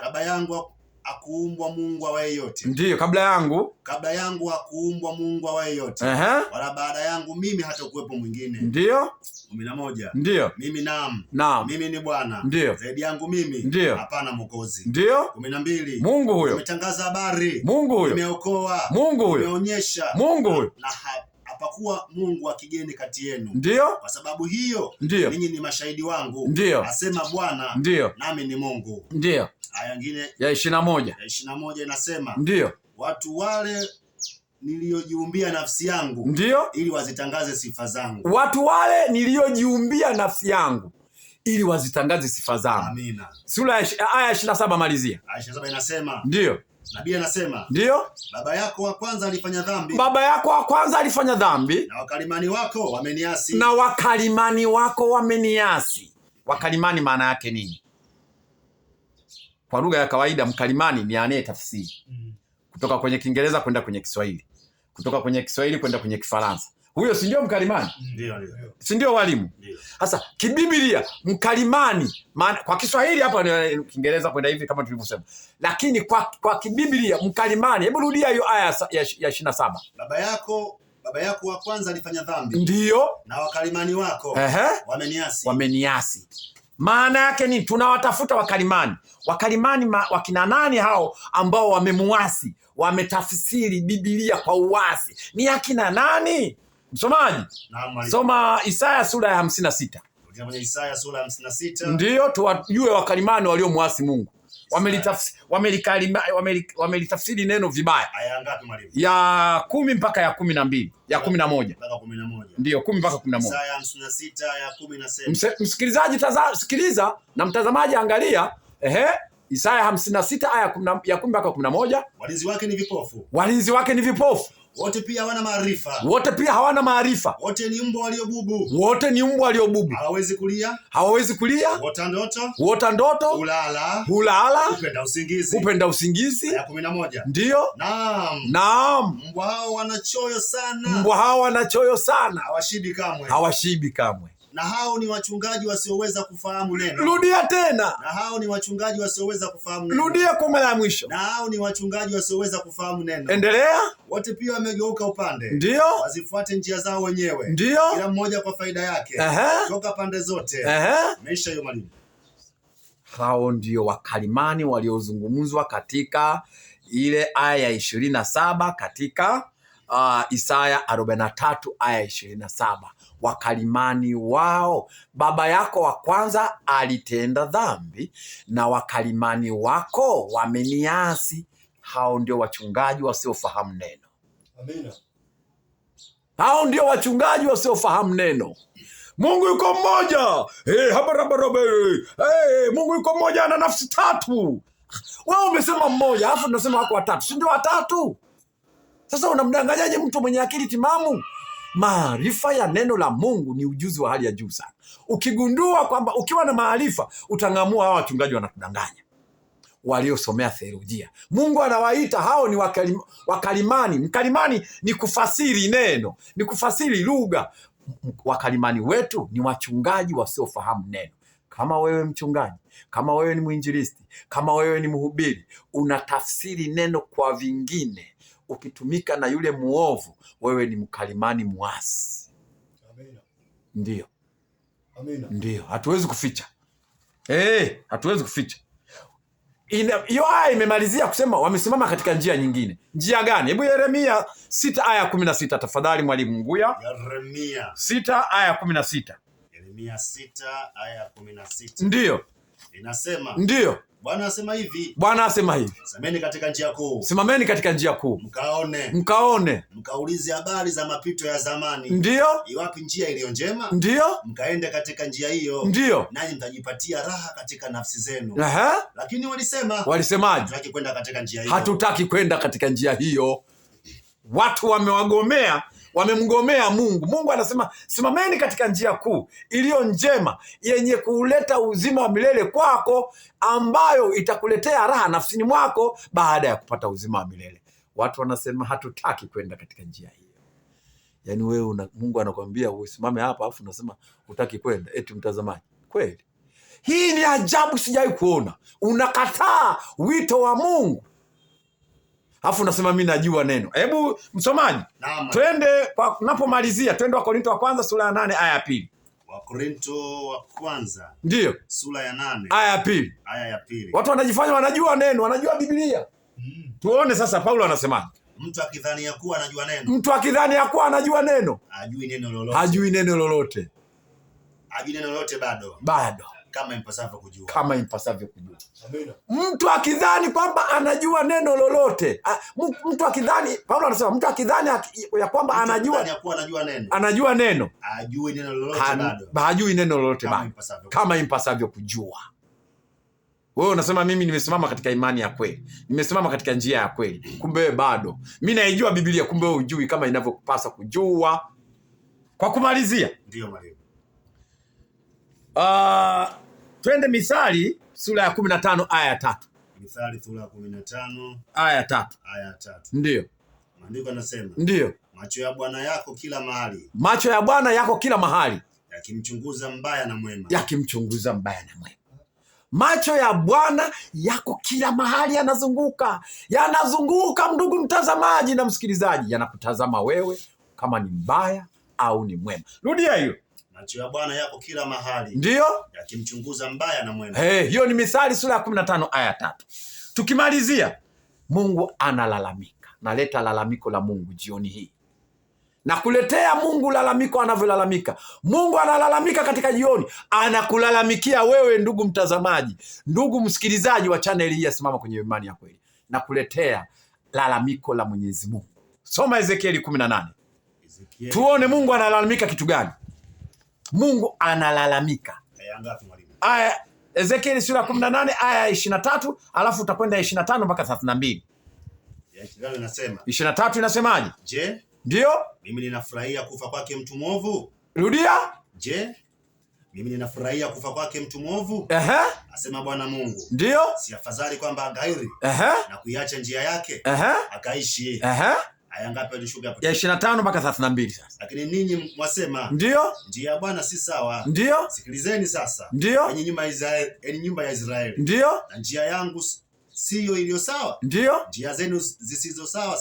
Baba yangu hakuumbwa Mungu awaye yote. Ndiyo, kabla yangu hakuumbwa Mungu awaye yote. Wala baada yangu mimi hata kuwepo mwingine. Ndiyo. 11. Ndiyo. Mimi naam. Mimi ni Bwana. Ndiyo. Zaidi yangu mimi. Ndiyo. Hapana mwokozi. Ndiyo. 12. Mungu huyo. Nimetangaza habari. Mungu huyo. Nimeokoa. Mungu huyo. Nimeonyesha. Mungu huyo. Na hapakuwa Mungu wa kigeni kati yenu. Ndiyo. Kwa sababu hiyo, ninyi ni mashahidi wangu. Ndiyo. Asema Bwana. Ndiyo. Nami ni Mungu. Ndiyo. Aya nyingine ya 21. Ya 21 inasema, ndiyo, watu wale niliojiumbia nafsi yangu, ndiyo, ili wazitangaze sifa zangu. Watu wale niliojiumbia nafsi yangu ili wazitangaze sifa zangu. Amina. Sura aya 27 malizia. Aya 27 inasema, ndiyo, nabii anasema, ndiyo, baba yako wa kwanza alifanya dhambi. Baba yako wa kwanza alifanya dhambi. Na wakalimani wako wameniasi. Na wakalimani wako wameniasi. Wakalimani maana yake nini? Kwa lugha ya kawaida, mkalimani ni anayetafsiri kutoka kwenye Kiingereza kwenda kwenye Kiswahili, kutoka kwenye Kiswahili kwenda kwenye Kifaransa. Huyo si ndio mkalimani? Ndio. Si ndio walimu? Sasa kibiblia mkalimani kwa Kiswahili hapa ni Kiingereza kwenda hivi kama tulivyosema. Lakini kwa kibiblia mkalimani, hebu rudia hiyo aya ya 27. Baba yako wa kwanza alifanya dhambi. Ndio. Na wakalimani wako wameniasi. Wameniasi. Maana yake ni tunawatafuta wakalimani. Wakalimani wakina nani hao ambao wamemuasi, wametafsiri Biblia kwa uasi? Ni akina nani? Msomaji, soma Isaya sura ya 56. Kwenye Isaya sura ya 56. Ndiyo, tuwajue wakalimani waliomuasi Mungu. Wamelitafsiri neno vibaya. Aya ngapi mwalimu? Ya 10 mpaka ya 12, ya 11. Mpaka 11. Ndiyo, 10 mpaka 11. Isaya 56 ya 10 inasema. Msikilizaji sikiliza, na mtazamaji angalia. Isaya 56 aya ya 10 mpaka 11. Walinzi wake ni vipofu. Walinzi wake ni vipofu. Wote pia hawana maarifa. Wote pia hawana maarifa. Wote ni mbwa waliobubu. Wote ni mbwa waliobubu. Hawawezi kulia. Hawawezi kulia. Wota ndoto. Wota ndoto. Hulala. Hulala. Upenda usingizi. Upenda usingizi. Ya 11. Ndiyo. Naam. Mbwa hao wanachoyo sana. Mbwa hao wanachoyo sana. Hawashibi kamwe. Hawashibi kamwe. Na hao ni wachungaji wasioweza kufahamu neno. Rudia tena. Na hao ni wachungaji wasioweza kufahamu neno. Rudia kwa mara ya mwisho. Na hao ni wachungaji wasioweza kufahamu neno. Endelea. Wote pia wamegeuka upande. Ndio. Wazifuate njia zao wenyewe. Ndio. Kila mmoja kwa faida yake. Toka pande zote. Maisha hiyo mwalimu. Hao ndio wakalimani waliozungumzwa katika ile aya ya 27 katika Isaya 43 aya 27. Wakalimani wao, baba yako wa kwanza alitenda dhambi na wakalimani wako wameniasi. Hao ndio wachungaji wasiofahamu neno. Amina. Hao ndio wachungaji wasiofahamu neno. Mungu yuko mmoja. Mungu yuko mmoja, ana nafsi tatu. Wao umesema mmoja, alafu tunasema wako watatu. Si ndio watatu? Sasa unamdanganyaje mtu mwenye akili timamu? Maarifa ya neno la Mungu ni ujuzi wa hali ya juu sana. Ukigundua kwamba ukiwa na maarifa utang'amua hao wachungaji wanatudanganya, waliosomea theolojia. Mungu anawaita hao ni wakalimani. Mkalimani ni kufasiri neno, ni kufasiri lugha. Wakalimani wetu ni wachungaji wasiofahamu neno. Kama wewe mchungaji, kama wewe ni mwinjilisti, kama wewe ni mhubiri, unatafsiri neno kwa vingine, ukitumika na yule muovu, wewe ni mkalimani muasi. Amina. Ndio. Amina. Ndio, hatuwezi kuficha. Hatuwezi kuficha. Hiyo aya imemalizia kusema wamesimama katika njia nyingine. Njia gani? Hebu Yeremia 6 aya 16 tafadhali mwalimu Nguya. Yeremia 6 aya 16. Yeremia 6 aya 16. Ndio. Inasema. Ndio. Bwana asema hivi. Bwana asema hivi. Simameni katika njia kuu. Simameni katika njia kuu. Mkaone. Mkaulize habari za mapito ya zamani. Ndio. Iwapi njia iliyo njema? Ndio. Mkaende katika njia hiyo. Ndio. Nanyi mtajipatia raha katika nafsi zenu. Lakini walisemaje? Hatutaki kwenda katika njia hiyo. Hatutaki kwenda katika njia hiyo. Watu wamemgomea Mungu. Mungu anasema simameni katika njia kuu iliyo njema, yenye kuleta uzima wa milele kwako, ambayo itakuletea raha nafsini mwako baada ya kupata uzima wa milele. Watu wanasema hatutaki kwenda katika njia hiyo. Yaani wewe Mungu anakuambia usimame hapa, afu unasema hutaki kwenda. Eti mtazamaji, kweli hii ni ajabu, sijawahi kuona. Unakataa wito wa Mungu, alafu unasema mimi najua neno. Hebu msomaji, twende kwa napomalizia, twende Wakorintho wa kwanza sura ya 8 aya ya 2. Wakorintho wa kwanza. Ndio. Sura ya 8 aya ya 2. Aya ya 2. Watu wanajifanya wanajua neno, wanajua Biblia. Tuone sasa Paulo anasemaje. Mtu akidhani ya kuwa anajua neno. Mtu akidhani ya kuwa anajua neno. Hajui neno lolote. Hajui neno lolote. Hajui neno lolote bado. Kama impasavyo kujua. Kama impasavyo kujua. Amina. Mtu akidhani kwamba anajua neno lolote. Mtu akidhani, Paulo anasema mtu akidhani ya kwamba anajua neno. Anajua neno. Hajui neno lolote bado. Hajui neno lolote bado. Kama impasavyo kujua. Wewe unasema mimi nimesimama katika imani ya kweli, nimesimama katika njia ya kweli, kumbe bado. Mimi naijua Biblia, kumbe wewe hujui kama inavyopasa kujua. Kwa kumalizia, ndio mwalimu. Twende Mithali sura ya 15 aya ya 3. Mithali sura ya 15 aya ya 3. Aya ya 3. Ndio. Maandiko yanasema. Ndio. Macho ya Bwana yako kila mahali. Macho ya Bwana yako kila mahali. Yakimchunguza mbaya na mwema. Yakimchunguza mbaya na mwema. Macho ya Bwana yako kila mahali, yanazunguka ndugu mtazamaji na msikilizaji, yanakutazama wewe kama ni mbaya au ni mwema. Rudia hiyo. Macho ya Bwana yako kila mahali. Ndio. Yakimchunguza mbaya na mwema. Hiyo ni Mithali sura ya 15 aya 3. Tukimalizia, Mungu analalamika. Naleta lalamiko la Mungu jioni hii. Na kuletea Mungu lalamiko anavyolalamika. Mungu analalamika katika jioni, anakulalamikia wewe ndugu mtazamaji, ndugu msikilizaji wa channel hii ya Simama Kwenye Imani ya Kweli. Na kuletea lalamiko la Mwenyezi Mungu. Soma Ezekieli 18. Tuone Mungu analalamika kitu gani. Mungu analalamika. Ezekieli sura 18 aya 23, alafu utakwenda 25 mpaka 32. 23 inasemaje? Je, ndio mimi ninafurahia kufa kwake mtu mwovu? Rudia. Je, mimi ninafurahia kufa kwake mtu mwovu? Asema Bwana Mungu. Ndio. Si afadhali kwamba agairi na kuiacha njia yake akaishi Aya ngapi alishuka hapo? Ya 25 mpaka 32 sasa. Lakini ninyi mwasema, ndio, njia ya Bwana si sawa. Ndio. Sikilizeni sasa, Ndio. enyi nyumba ya Israeli. Ndio. Na njia yangu siyo iliyo sawa. Ndio. Njia zenu zisizo sawa.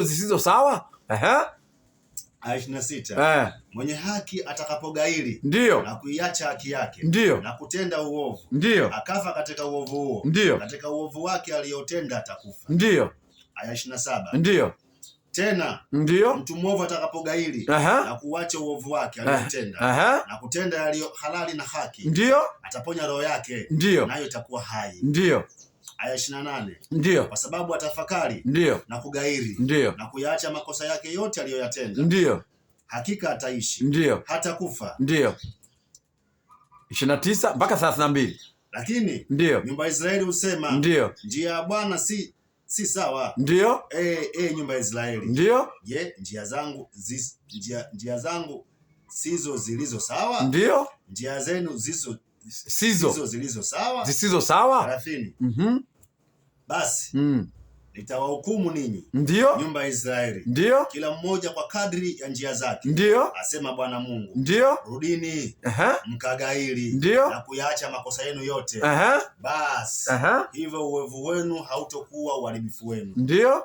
Zisizo sawa. Aya 26. Mwenye haki atakapogairi, ndio, na kuiacha haki yake, ndio, na kutenda uovu, ndio, akafa katika uovu huo, ndio, katika uovu wake aliyotenda atakufa. Ndio. Aya 27. Ndio. Tena ndio, mtu mwovu atakapogairi na kuacha uovu wake aliyotenda, na kutenda yaliyo halali na haki, ndio, ataponya roho yake, ndio, nayo itakuwa hai. Ndio. Aya 28. Ndio. Kwa sababu atafakari, ndio, na kugairi, ndio, na kuyaacha makosa yake yote aliyoyatenda, ndio, hakika ataishi, ndio, hata kufa. Ndio. 29 mpaka 32. Lakini ndio, nyumba ya Israeli husema, ndio, njia ya Bwana si sawa. Ndio. Nyumba ya Israeli. Ndio. Je, njia zangu sizo zilizo sawa? Ndio. Njia zenu sizo zilizo sawa? Zisizo sawa. 30. Basi nitawahukumu ninyi, ndio, nyumba ya Israeli, ndio, kila mmoja kwa kadri ya njia zake, ndio, asema Bwana Mungu. Ndio. Rudini mkagairi, ndio, na kuyaacha makosa yenu yote. Basi hivyo uovu wenu hautokuwa uharibifu wenu. Ndio.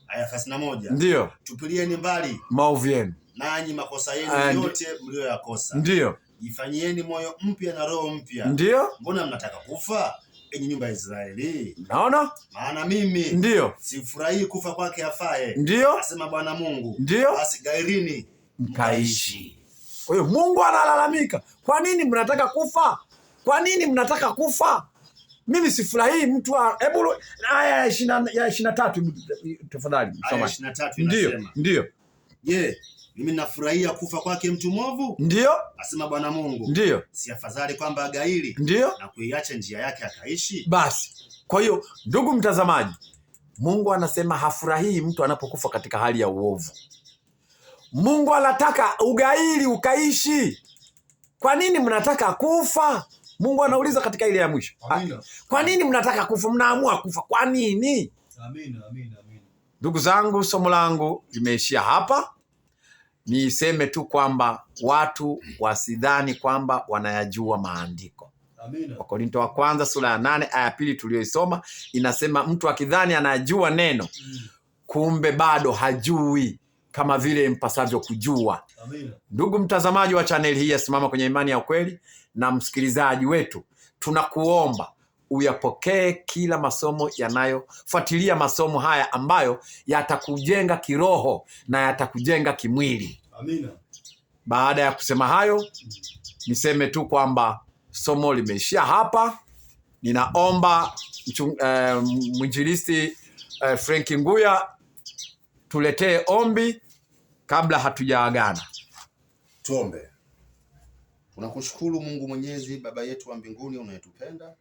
Aya 31. Ndio. Tupilieni mbali maovu yenu, nanyi makosa yenu yote mlioyakosa. Ndio. Jifanyieni moyo mpya na roho mpya. Ndio. Mbona mnataka kufa, enyi nyumba ya Israeli? Naona? Maana mimi ndio sifurahii kufa kwake afaye, ndio, asema Bwana Mungu. Ndio. Basi gairini mkaishi. Kwa hiyo Mungu analalamika, kwa nini mnataka kufa? Kwa nini mnataka kufa? Mimi sifurahii mtu. Hebu aya ya 23 tafadhali soma. Aya 23 ndio, inasema, ndio, je, mimi nafurahia kufa kwake mtu mwovu? Ndio. Asema Bwana Mungu. Ndio. Si afadhali kwamba agairi, ndio, na kuiacha njia yake akaishi? Basi kwa hiyo ndugu mtazamaji, Mungu anasema hafurahii mtu anapokufa katika hali ya uovu. Mungu anataka ugairi ukaishi. Kwa nini mnataka kufa? Mungu anauliza katika ile ya mwisho. Kwa nini mnataka kufa? Mnaamua kufa kwa nini? Amina. Ndugu zangu, somo langu limeishia hapa. Niseme tu kwamba watu wasidhani kwamba wanayajua maandiko. Amina. Wakorintho wa kwanza sura ya 8 aya 2 tuliyoisoma inasema mtu akidhani anajua neno, kumbe bado hajui kama vile mpasavyo kujua. Amina. Ndugu mtazamaji wa channel hii ya Simama Kwenye Imani ya Ukweli na msikilizaji wetu, tunakuomba uyapokee kila masomo yanayofuatilia masomo haya ambayo yatakujenga kiroho na yatakujenga kimwili. Amina. Baada ya kusema hayo, niseme tu kwamba somo limeishia hapa. Ninaomba mwinjilisti Frank Nguya tuletee ombi kabla hatujaagana. Tuombe. Tunakushukuru Mungu Mwenyezi, Baba yetu wa mbinguni unayetupenda.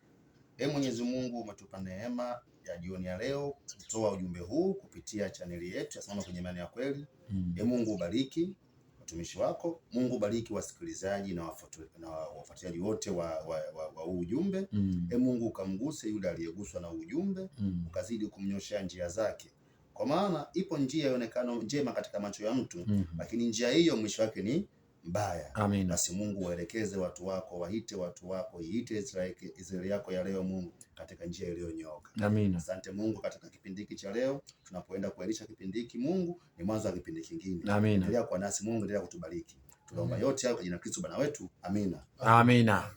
Mwenyezi Mungu, umetupa neema ya jioni ya leo kutoa ujumbe huu kupitia chaneli yetu ya Simama Kwenye Imani ya Kweli. Mungu ubariki watumishi wako. Mungu bariki wasikilizaji na wafuatiliaji wote wa huu ujumbe. Mungu ukamguse yule aliyeguswa na ujumbe, ukazidi kumnyoshea njia zake. Kwa maana ipo njia ionekano njema katika macho ya mtu, lakini njia hiyo mwisho wake ni mbaya. Amen. Basi Mungu waelekeze watu wako, waite watu wako, iite Israeli yako ya leo Mungu katika njia iliyonyooka. Amen. Asante Mungu katika kipindi hiki cha leo, tunapoenda kuelisha kipindi hiki Mungu, ni mwanzo wa kipindi kingine. Amen. Endelea kuwa nasi Mungu, endelea kutubariki. Tunaomba yote hayo kwa jina la Kristo Bwana wetu. Amina. Amina.